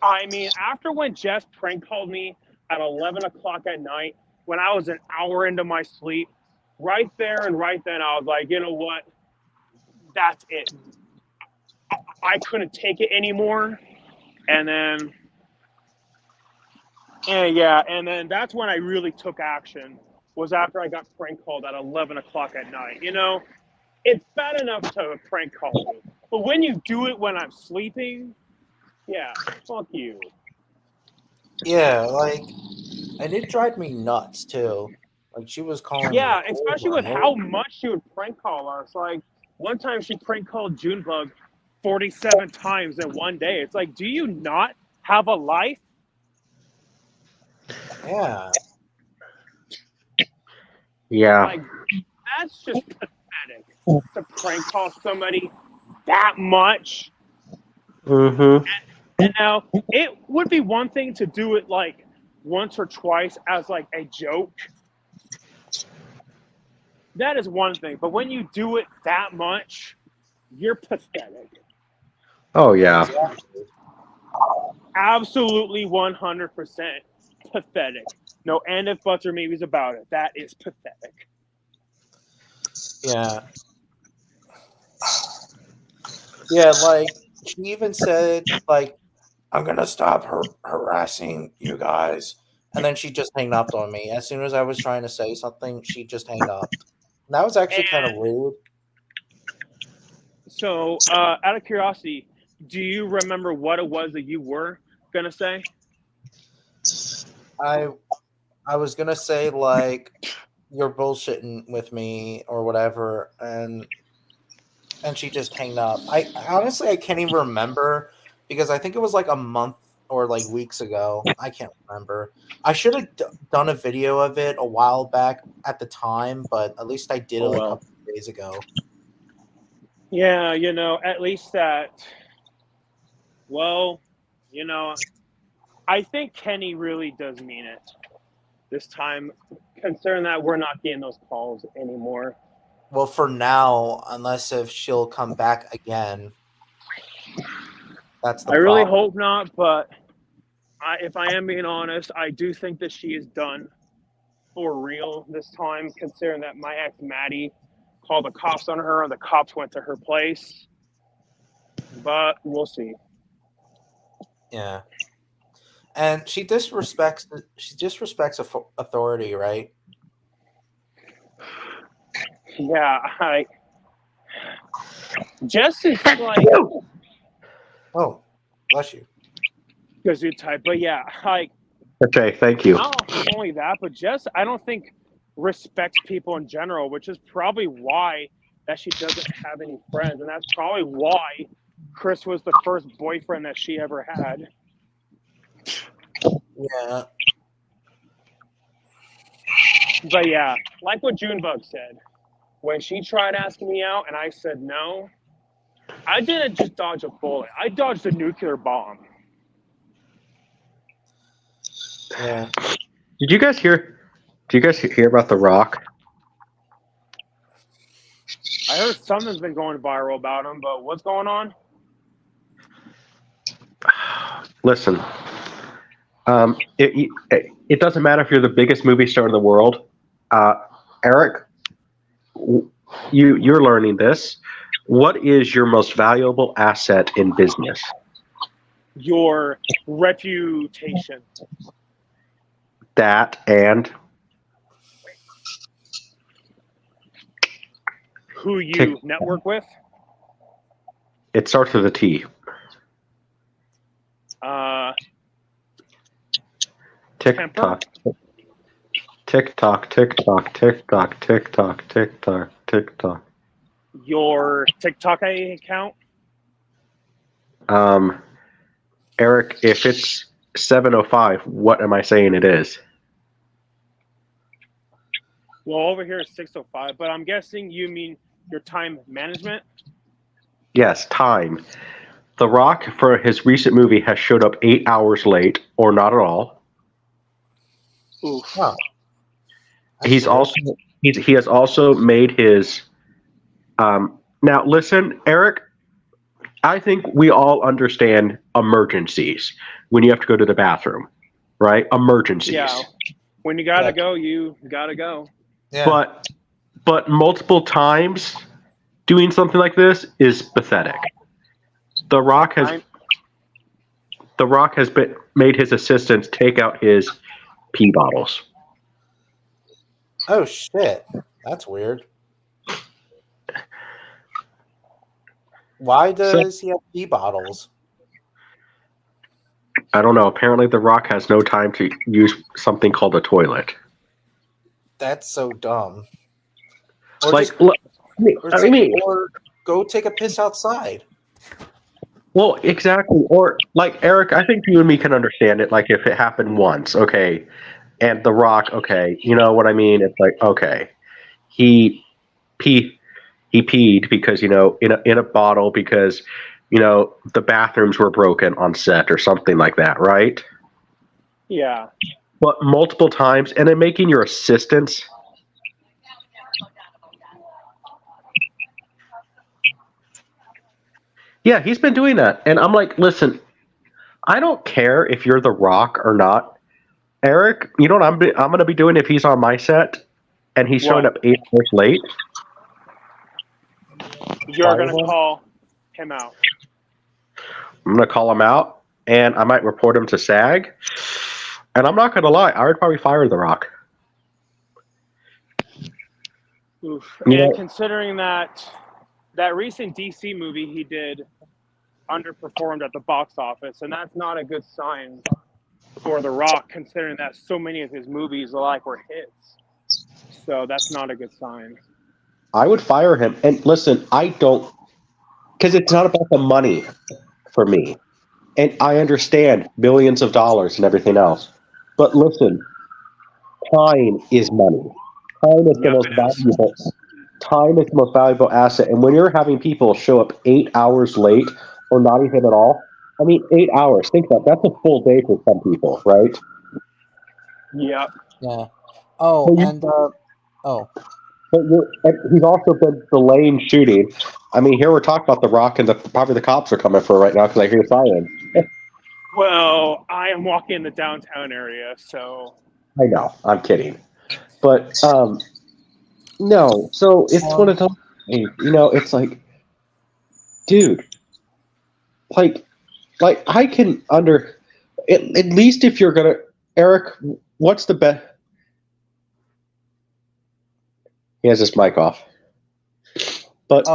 I mean, after when Jess prank called me at 11 o'clock at night, when I was an hour into my sleep, right there and right then, I was like, you know what? That's it. I couldn't take it anymore. And then that's when I really took action, was after I got prank called at 11 o'clock at night. It's bad enough to prank call me, but when you do it when I'm sleeping, fuck you. Yeah, and it drives me nuts too. Like she was calling. Yeah, especially with how much she would prank call us. Like one time she prank called Junebug 47 times in one day. It's like, do you not have a life? Yeah. Yeah. Like that's just pathetic to prank call somebody that much. Mm-hmm. And now it would be one thing to do it like once or twice as like a joke. That is one thing, but when you do it that much, you're pathetic. Oh yeah. Absolutely 100% pathetic. No and if buts or maybes about it. That is pathetic. Yeah. Yeah, like she even said, like, I'm gonna stop harassing you guys. And then she just hanged up on me. As soon as I was trying to say something, she just hanged up. And that was actually kind of rude. So, out of curiosity, do you remember what it was that you were gonna say? I was gonna say, like, you're bullshitting with me or whatever, and she just hanged up. I honestly I can't even remember because I think it was like a month or like weeks ago. I can't remember. I should have done a video of it a while back at the time, but at least I did it like a couple of days ago. Yeah, at least that. Well, I think Kenny really does mean it this time, considering that we're not getting those calls anymore. Well, for now, unless if she'll come back again. That's the I really problem. hope not, but if I am being honest, I do think that she is done for real this time, considering that my ex Maddie called the cops on her and the cops went to her place. But we'll see. Yeah. And she disrespects authority, right? Yeah, Jess is like Oh, bless you. Gazoo type, but yeah, like Okay, thank you. not only that, but Jess, I don't think respects people in general, which is probably why that she doesn't have any friends, and that's probably why Chris was the first boyfriend that she ever had. Yeah. But yeah, like what Junebug said, when she tried asking me out and I said no, I didn't just dodge a bullet. I dodged a nuclear bomb. Yeah. Did you guys hear about The Rock? I heard something's been going viral about him, but what's going on? Listen, it doesn't matter if you're the biggest movie star in the world. Eric, you're learning this. What is your most valuable asset in business? Your reputation. That and Who you network with? It starts with a T. TikTok. TikTok, TikTok, TikTok, TikTok, TikTok, TikTok. Your TikTok account? Eric, if it's 7:05, what am I saying it is? Well, over here is 6:05, but I'm guessing you mean your time management? Yes, time. The Rock, for his recent movie, has showed up 8 hours late, or not at all. Ooh. Wow. He has also made his. Now, listen, Eric. I think we all understand emergencies when you have to go to the bathroom, right? Emergencies. Yeah. When you gotta go, you gotta go. Yeah. But multiple times doing something like this is pathetic. The Rock has made his assistants take out his pee bottles. Oh shit. That's weird. Why does he have pee bottles? I don't know. Apparently, The Rock has no time to use something called a toilet. That's so dumb. Or Like, or go take a piss outside. Well, exactly. Or like Eric, I think you and me can understand it. Like if it happened once, okay, and The Rock, okay, you know what I mean? It's like okay, he peed because in a bottle because the bathrooms were broken on set or something like that, right? Yeah. But multiple times, and then making your assistants. Yeah, he's been doing that. And I'm like, listen, I don't care if you're The Rock or not. Eric, you know what I'm going to be doing if he's on my set and he's showing What? up 8 hours late? You're going to call him out. I'm going to call him out, and I might report him to SAG. And I'm not going to lie, I would probably fire The Rock. Oof. You And know, considering that recent DC movie he did underperformed at the box office, and that's not a good sign for The Rock, considering that so many of his movies were hits. So that's not a good sign. I would fire him. And listen, I don't, because it's not about the money for me. And I understand billions of dollars and everything else. But listen, time is money. Time is the Yep, most it is. valuable. Time is the most valuable asset. And when you're having people show up 8 hours late or not even at all, I mean, 8 hours. Think about that's a full day for some people, right? Yep. Yeah. Oh, and oh, And he's also been delaying shooting. I mean, here we're talking about The Rock, and probably the cops are coming for it right now because I hear sirens. Well, I am walking in the downtown area, so I know, I'm kidding, but no. So it's one of those. It's like, dude, like I can at least if you're gonna, Eric, what's the best? He has his mic off. But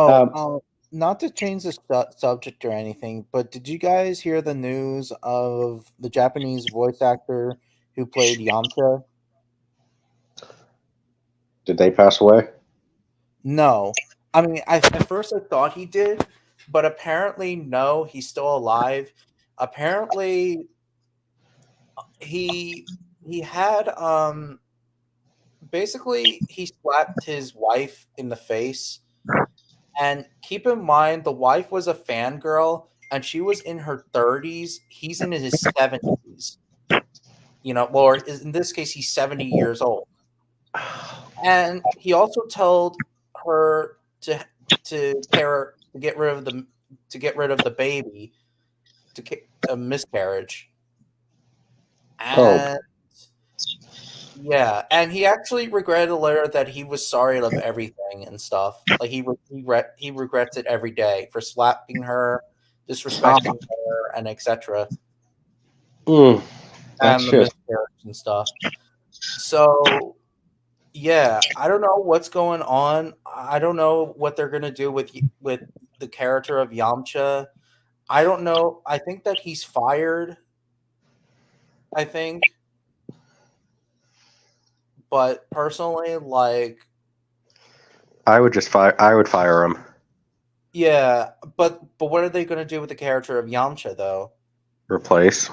not to change the subject or anything, but did you guys hear the news of the Japanese voice actor who played Yamcha? did they pass away? No. I mean, at first I thought he did, but apparently no, he's still alive. Apparently he had basically he slapped his wife in the face. And keep in mind, the wife was a fangirl, and she was in her 30s. He's in his 70s. Or in this case, he's 70 years old. And he also told her to get rid of the baby, a miscarriage. And yeah, and he actually regretted later that he was sorry of everything and stuff. Like he regrets it every day for slapping her, disrespecting her, and etc. That's And the just miscarriage and stuff. So yeah, I don't know what's going on. I don't know what they're gonna do with the character of Yamcha. I don't know. I think that he's fired. I think. But personally, like, I would fire him. yeah, but what are they going to do with the character of Yamcha though? Replace.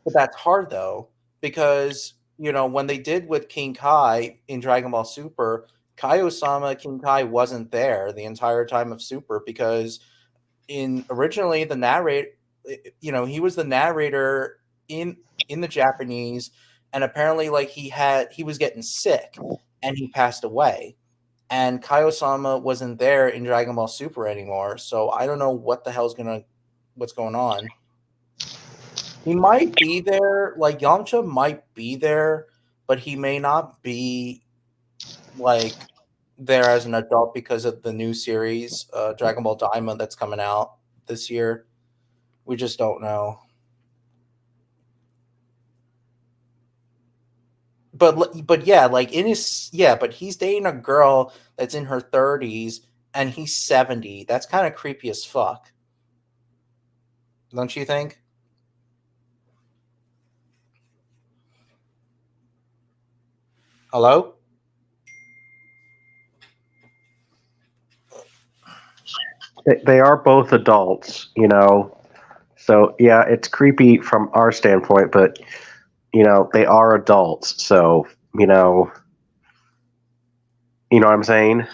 But that's hard though, because when they did with King Kai in Dragon Ball Super, Kai-Osama King Kai wasn't there the entire time of Super because originally the narrator, he was the narrator in the Japanese, and apparently like he was getting sick and he passed away. And Kai-Osama wasn't there in Dragon Ball Super anymore, so I don't know what the hell's what's going on. He might be there, like Yamcha might be there, but he may not be like there as an adult because of the new series, Dragon Ball Daima, that's coming out this year. We just don't know. But yeah, like but he's dating a girl that's in her 30s and he's 70. That's kind of creepy as fuck. Don't you think? Hello? They are both adults, So yeah, it's creepy from our standpoint, but they are adults, so you know what I'm saying?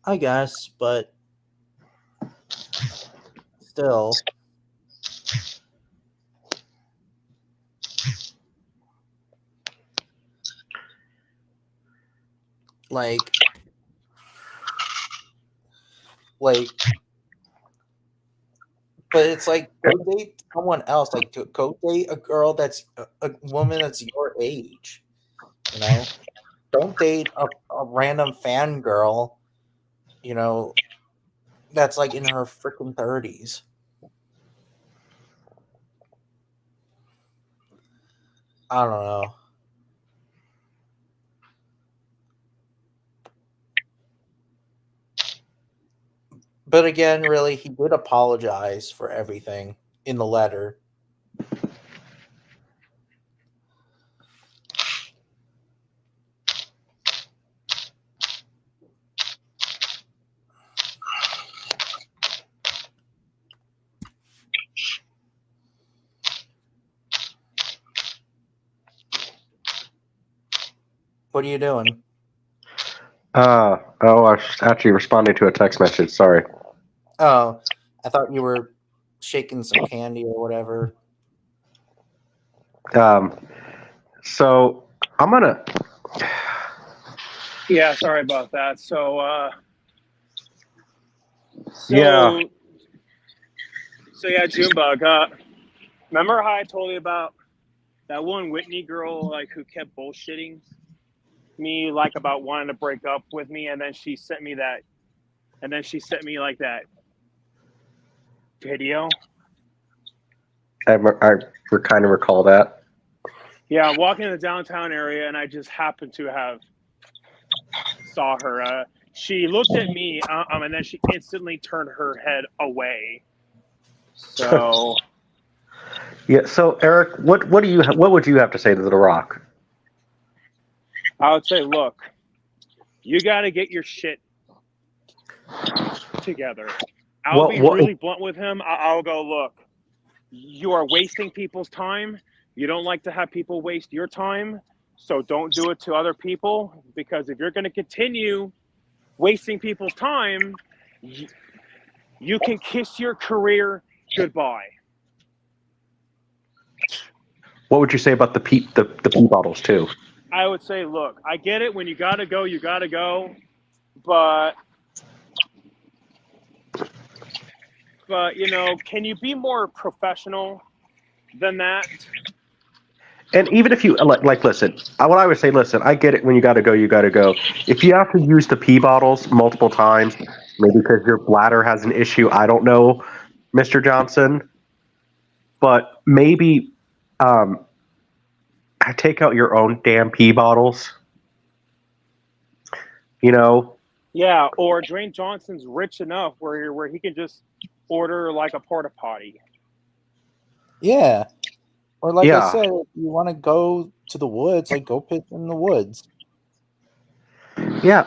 I guess, but still. Like But it's like go date someone else. Like go date a girl that's a woman that's your age. You know, don't date a random fangirl. You know, that's like in her freaking 30s. I don't know. But again, really, he did apologize for everything in the letter. What are you doing? I was actually responding to a text message. Sorry. Oh, I thought you were shaking some candy or whatever. So I'm gonna. Yeah, sorry about that. So Yeah. yeah, Junebug. Remember how I told you about that one Whitney girl, like who kept bullshitting me, like about wanting to break up with me, and then she sent me that, and then she sent me like that video. I kind of recall that. Yeah, I'm walking in the downtown area, and I just happened to have saw her. She looked at me, and then she instantly turned her head away. So Yeah. So Eric, what would you have to say to The Rock? I would say, look, you got to get your shit together. I'll be really blunt with him. I'll go, look, you are wasting people's time. You don't like to have people waste your time. So don't do it to other people, because if you're going to continue wasting people's time, you can kiss your career goodbye. What would you say about the pee bottles too? I would say, look, I get it. When you got to go, you got to go. But can you be more professional than that? And even if you listen, what I would say, listen, I get it. When you got to go, you got to go. If you have to use the pee bottles multiple times, maybe because your bladder has an issue, I don't know, Mr. Johnson, but maybe take out your own damn pee bottles. You know? Yeah, or Dwayne Johnson's rich enough where he can just order like a porta potty. Yeah. Or like I said, if you want to go to the woods, like go piss in the woods. Yeah.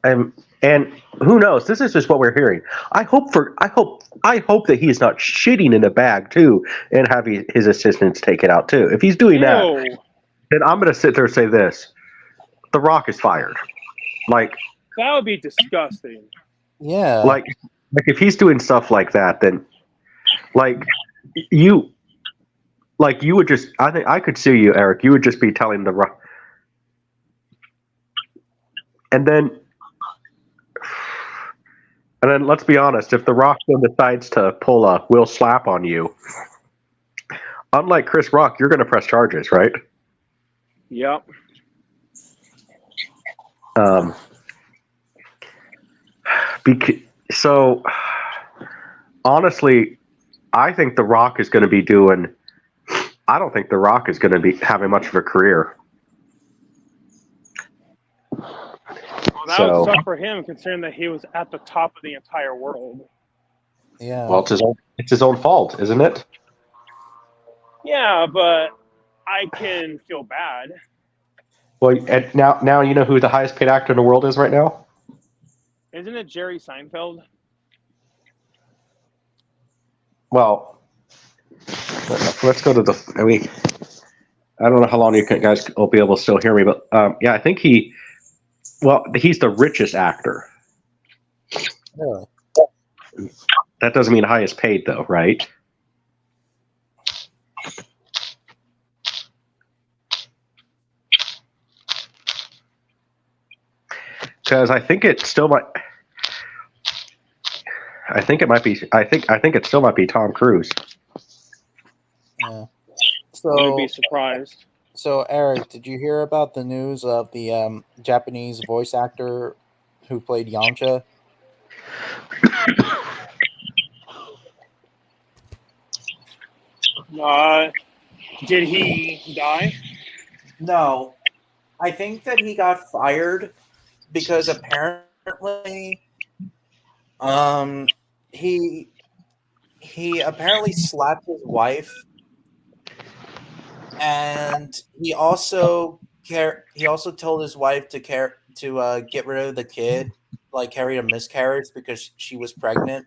And who knows? This is just what we're hearing. I hope that he's not shitting in a bag too, and having his assistants take it out too. If he's doing that, then I'm going to sit there and say this: The Rock is fired. Like that would be disgusting. Yeah. Like if he's doing stuff like that, then you would just. I think I could sue you, Eric. You would just be telling The Rock, and then let's be honest, if The Rock then decides to pull a Will Slap on you, unlike Chris Rock, you're going to press charges, right? Yep. So, honestly, I think The Rock is going to be doing. I don't think The Rock is going to be having much of a career. Well, that would suck for him, considering that he was at the top of the entire world. Yeah. Well, it's his own fault, isn't it? Yeah, but I can feel bad. Well, and now you know who the highest paid actor in the world is right now? Isn't it Jerry Seinfeld? Well, let's go to the. I don't know how long you guys will be able to still hear me, but yeah, I think he's the richest actor. Really? That doesn't mean highest paid, though, right? Because I think it still might. I think it might be. I think it still might be Tom Cruise. Yeah. Wouldn't be So, surprised. so Eric, did you hear about the news of the Japanese voice actor who played Yamcha? Did he die? No, I think that he got fired because apparently, um, he apparently slapped his wife, and he also told his wife to get rid of the kid, like carry a miscarriage because she was pregnant,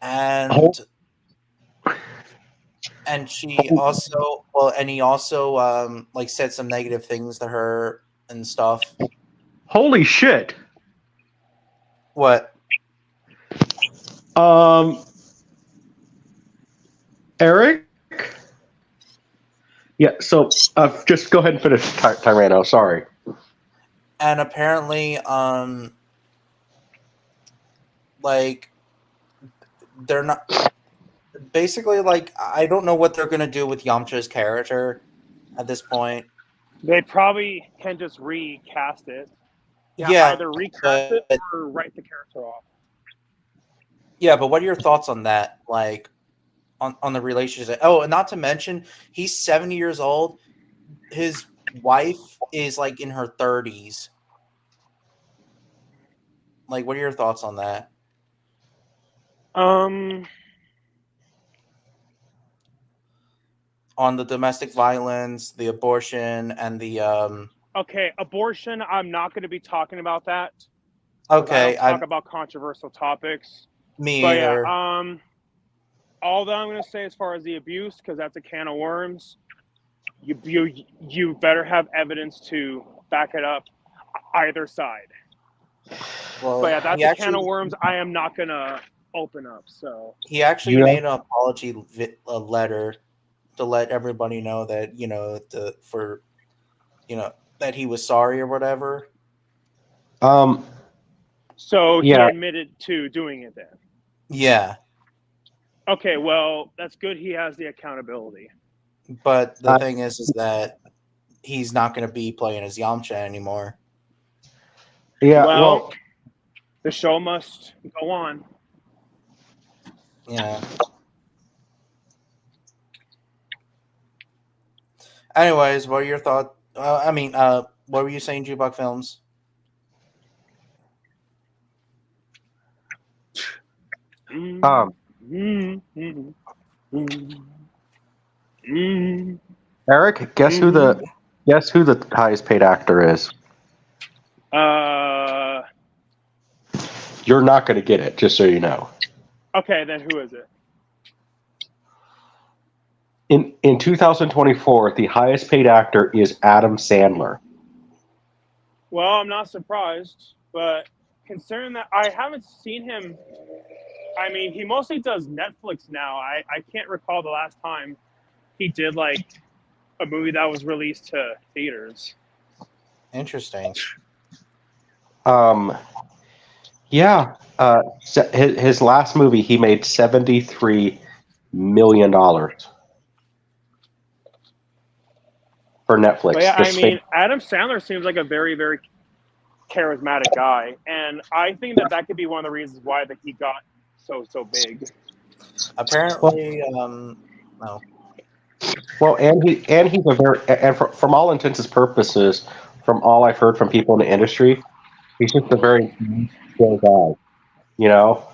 and she also and he also like said some negative things to her and stuff. Holy shit! What? Eric. Yeah. So just go ahead and finish, Tyranno. Sorry. And apparently, like they're not basically like I don't know what they're gonna do with Yamcha's character at this point. They probably can just recast it. Yeah, either recast it but or write the character off. yeah, but what are your thoughts on that? Like on the relationship? Oh, and not to mention, he's 70 years old. His wife is like in her 30s. Like, what are your thoughts on that? On the domestic violence, the abortion, and the Okay, abortion. I'm not going to be talking about that. Okay, I don't talk about controversial topics. Me but either. Yeah, all that I'm going to say as far as the abuse, because that's a can of worms. You better have evidence to back it up, either side. Well, but yeah, that's a can of worms. I am not going to open up. So he actually made an apology letter to let everybody know that that he was sorry or whatever. So he admitted to doing it then. Yeah. Okay, well, that's good. He has the accountability. But the thing is that he's not going to be playing as Yamcha anymore. Yeah. Well, the show must go on. Yeah. Anyways, what are your thoughts? What were you saying, Jukebox Films? Eric, guess who the highest paid actor is? You're not going to get it, just so you know. Okay, then who is it? In 2024, the highest paid actor is Adam Sandler. Well, I'm not surprised, but considering that I haven't seen him, I mean, he mostly does Netflix now. I can't recall the last time he did like a movie that was released to theaters. Interesting. Yeah. His last movie, he made $73 million for Netflix. But yeah, I mean, Adam Sandler seems like a very, very charismatic guy, and I think that could be one of the reasons why he got so big. Apparently, no. Well, and he's a very from all intents and purposes, from all I've heard from people in the industry, he's just a very chill guy. You know,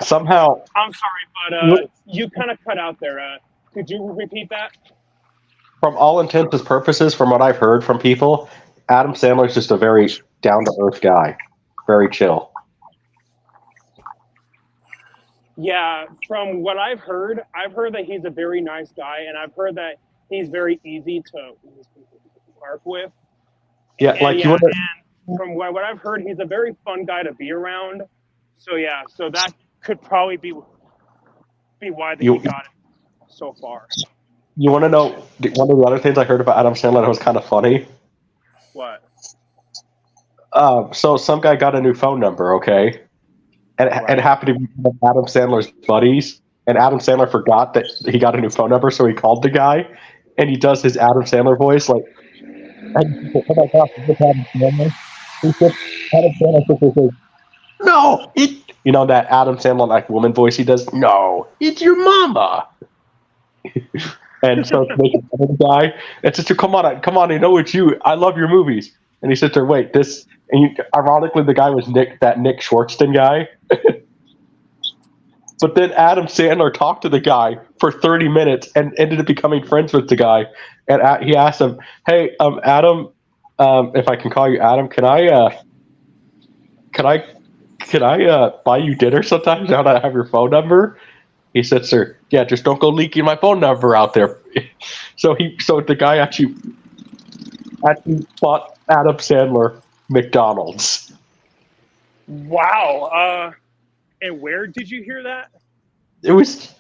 somehow. I'm sorry, but you kind of cut out there. Could you repeat that? From all intents and purposes, from what I've heard from people, Adam Sandler's just a very down-to-earth guy. Very chill. Yeah, from what I've heard that he's a very nice guy, and I've heard that he's very easy to work with. Yeah, and from what I've heard, he's a very fun guy to be around. So yeah, so that could probably be why he got it so far. You want to know one of the other things I heard about Adam Sandler that was kind of funny? What? So some guy got a new phone number, okay, and Right. it happened to be one of Adam Sandler's buddies, and Adam Sandler forgot that he got a new phone number, so he called the guy, and he does his Adam Sandler voice like, "Oh my gosh, is this Adam Sandler?" He said, Adam Sandler says, "No, you know that Adam Sandler like woman voice he does. No, it's your mama." And so it's making fun of the guy. And sister, come on, I know it's you. I love your movies. And he sits there, wait, this. And ironically, the guy was Nick Schwartzton guy. But then Adam Sandler talked to the guy for 30 minutes and ended up becoming friends with the guy. And he asked him, "Hey, Adam, if I can call you Adam, can I buy you dinner sometimes now that I have your phone number?" He said, "Sir, yeah, just don't go leaking my phone number out there." So the guy actually bought Adam Sandler McDonald's. Wow. And where did you hear that? It was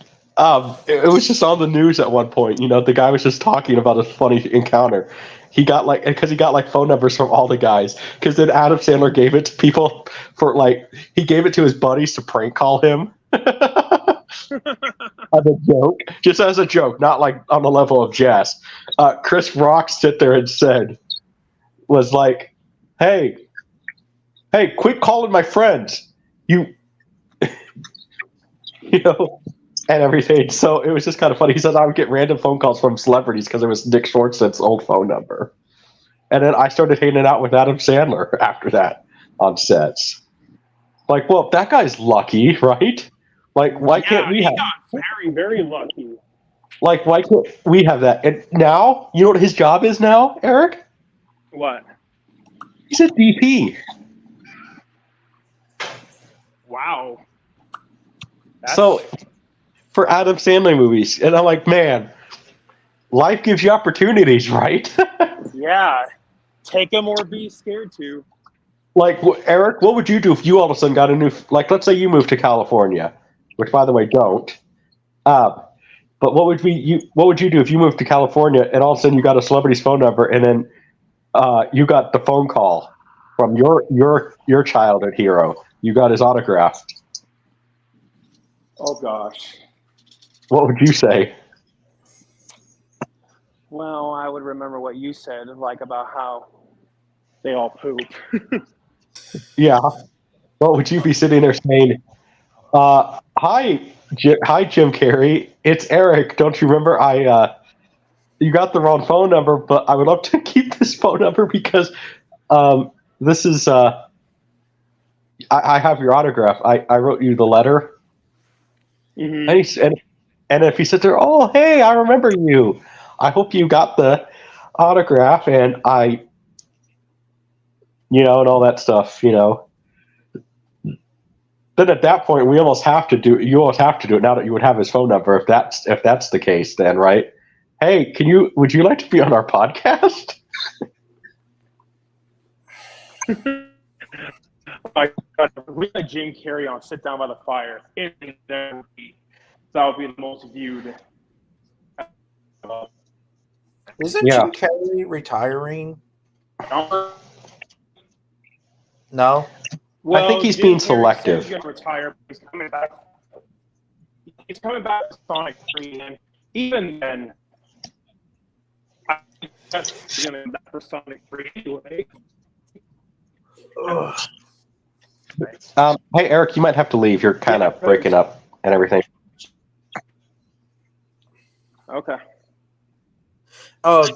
just on the news at one point. You know, the guy was just talking about a funny encounter. He got because he got phone numbers from all the guys. Because then Adam Sandler gave it to people he gave it to his buddies to prank call him. As a joke, just as a joke, not like on the level of jest. Chris Rock sit there and was like, hey, quit calling my friends, you know, and everything. So it was just kind of funny. He says I would get random phone calls from celebrities because it was Nick Schwartzman's old phone number, and then I started hanging out with Adam Sandler after that on sets. Like, well, that guy's lucky, right? Like, why can't we have? Got very, very lucky. Like, why can't we have that? And now, you know what his job is now, Eric? What? He's a DP. Wow. So, for Adam Sandler movies, and I'm like, man, life gives you opportunities, right? Yeah. Take them or be scared to. Like, Eric, what would you do if you all of a sudden got a new, like, let's say you moved to California, which, by the way, don't. But what would you do if you moved to California and all of a sudden you got a celebrity's phone number and then you got the phone call from your childhood hero? You got his autograph. Oh, gosh. What would you say? Well, I would remember what you said, like about how they all poop. Yeah. What would you be sitting there saying? Hi, Jim Carrey. It's Eric. Don't you remember? You got the wrong phone number, but I would love to keep this phone number because this is. I have your autograph. I wrote you the letter. Mm-hmm. And if he sits there, oh hey, I remember you. I hope you got the autograph, and and all that stuff, Then at that point, you almost have to do it now that you would have his phone number. If that's the case, then right? Hey, would you like to be on our podcast? We had Jim Carrey on Sit Down by the Fire. That would be the most viewed. Isn't Jim Carrey retiring? No. Well, I think he's being selective. He's going to retire. He's coming back. He's coming back to Sonic 3, and even then, I think that's going to be back for Sonic 3 anyway. Hey, Eric, you might have to leave. You're kind of breaking up and everything. Okay. Oh,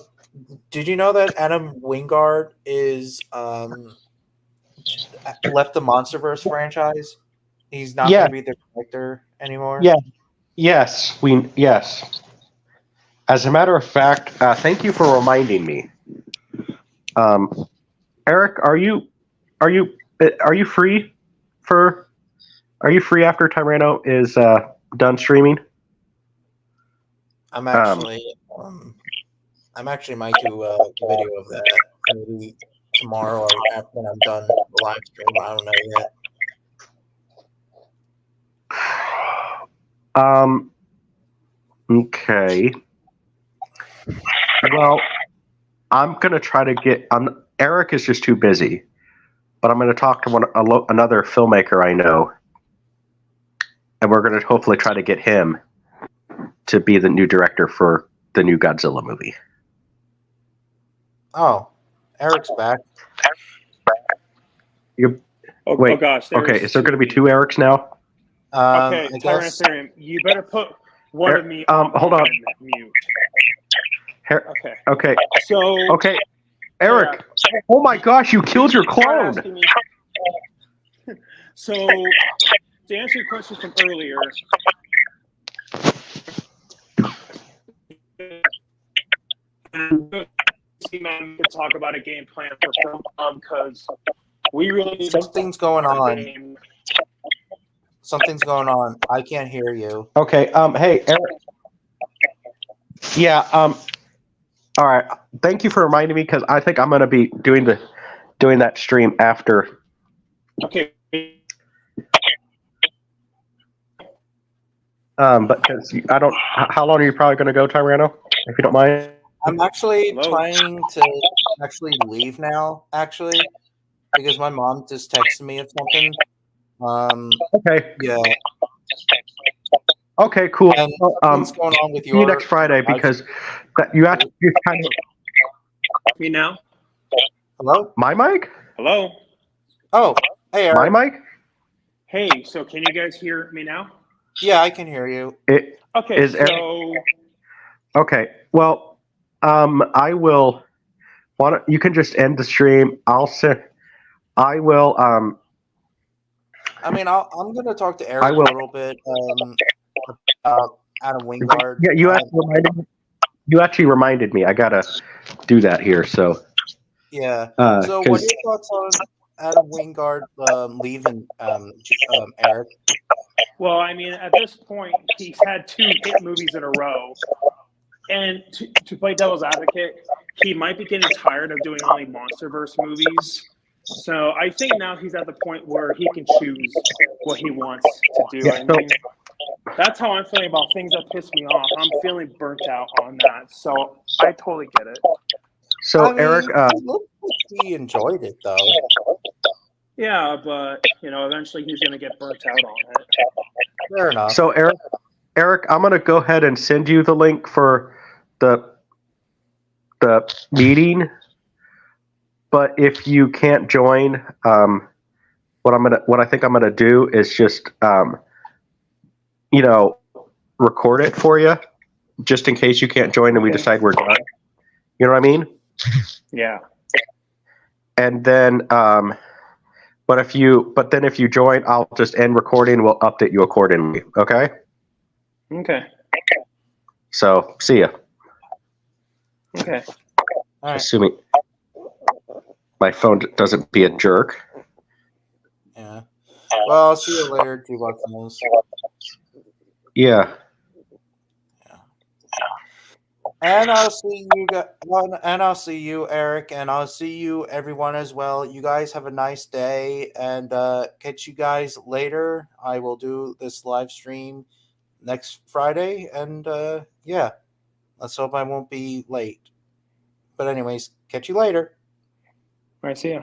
did you know that Adam Wingard is left the MonsterVerse franchise? He's not going to be the director anymore. Yeah. Yes. Yes. As a matter of fact, thank you for reminding me. Eric, are you free after Tyranno is done streaming? I'm actually might do a video of that maybe tomorrow or after when I'm done the live stream. I don't know yet. Okay. Well, I'm gonna try to get. Eric is just too busy. but I'm going to talk to another filmmaker I know, and we're going to hopefully try to get him to be the new director for the new Godzilla movie. Oh, Eric's back. Wait, gosh. Okay, is there going to be two Erics now? Okay, I guess. Tyrannosaurium, you better put one of me hold on. mute. Okay. Okay. So Okay. Eric. Oh my gosh, you killed your clone. So to answer your question from earlier, we could talk about a game plan for because we really need Something's going on. game. Something's going on. I can't hear you. Okay. Hey, Eric. Yeah. All right. Thank you for reminding me because I think I'm going to be doing that stream after. Okay. But because I don't. How long are you probably going to go, Tyranno? If you don't mind. I'm actually Hello? trying to actually leave now. Actually, because my mom just texted me or something. Okay. Yeah. Okay. Cool. And what's going on with See you next Friday because you kind of. Me now? Hello? My mic? Hello? Oh, hey, Eric. My mic? Hey, so can you guys hear me now? Yeah, I can hear you. Okay, Is Eric- so Okay. Well, I will. You can just end the stream. I will. I mean, I'm going to talk to Eric I will. a little bit about Adam Wingard. Yeah, you actually reminded me. I gotta do that here. So. Yeah. So, what are your thoughts on Adam Wingard leaving Eric? well, I mean, at this point, he's had 2 hit movies in a row. And to play devil's advocate, he might be getting tired of doing only MonsterVerse movies. So I think now he's at the point where he can choose what he wants to do. Yeah, I mean, that's how I'm feeling about things that piss me off. I'm feeling burnt out on that. So I totally get it. So I mean, Eric, he looked like he enjoyed it though. Yeah, but eventually he's gonna get burnt out on it. Fair enough. So Eric, I'm gonna go ahead and send you the link for the meeting. But if you can't join, what I think I'm gonna do is just record it for you, just in case you can't join and we decide we're done. You know what I mean? Yeah. And then, but if you join, I'll just end recording. We'll update you accordingly. Okay. Okay. So see ya. Okay. All right. Assuming my phone doesn't be a jerk. Yeah. Well, I'll see you later, G-Box News. Yeah. And I'll see you guys, and I'll see you, Eric, and I'll see you, everyone, as well. You guys have a nice day, and catch you guys later. I will do this live stream next Friday, and yeah, let's hope I won't be late. But anyways, catch you later. All right, see ya.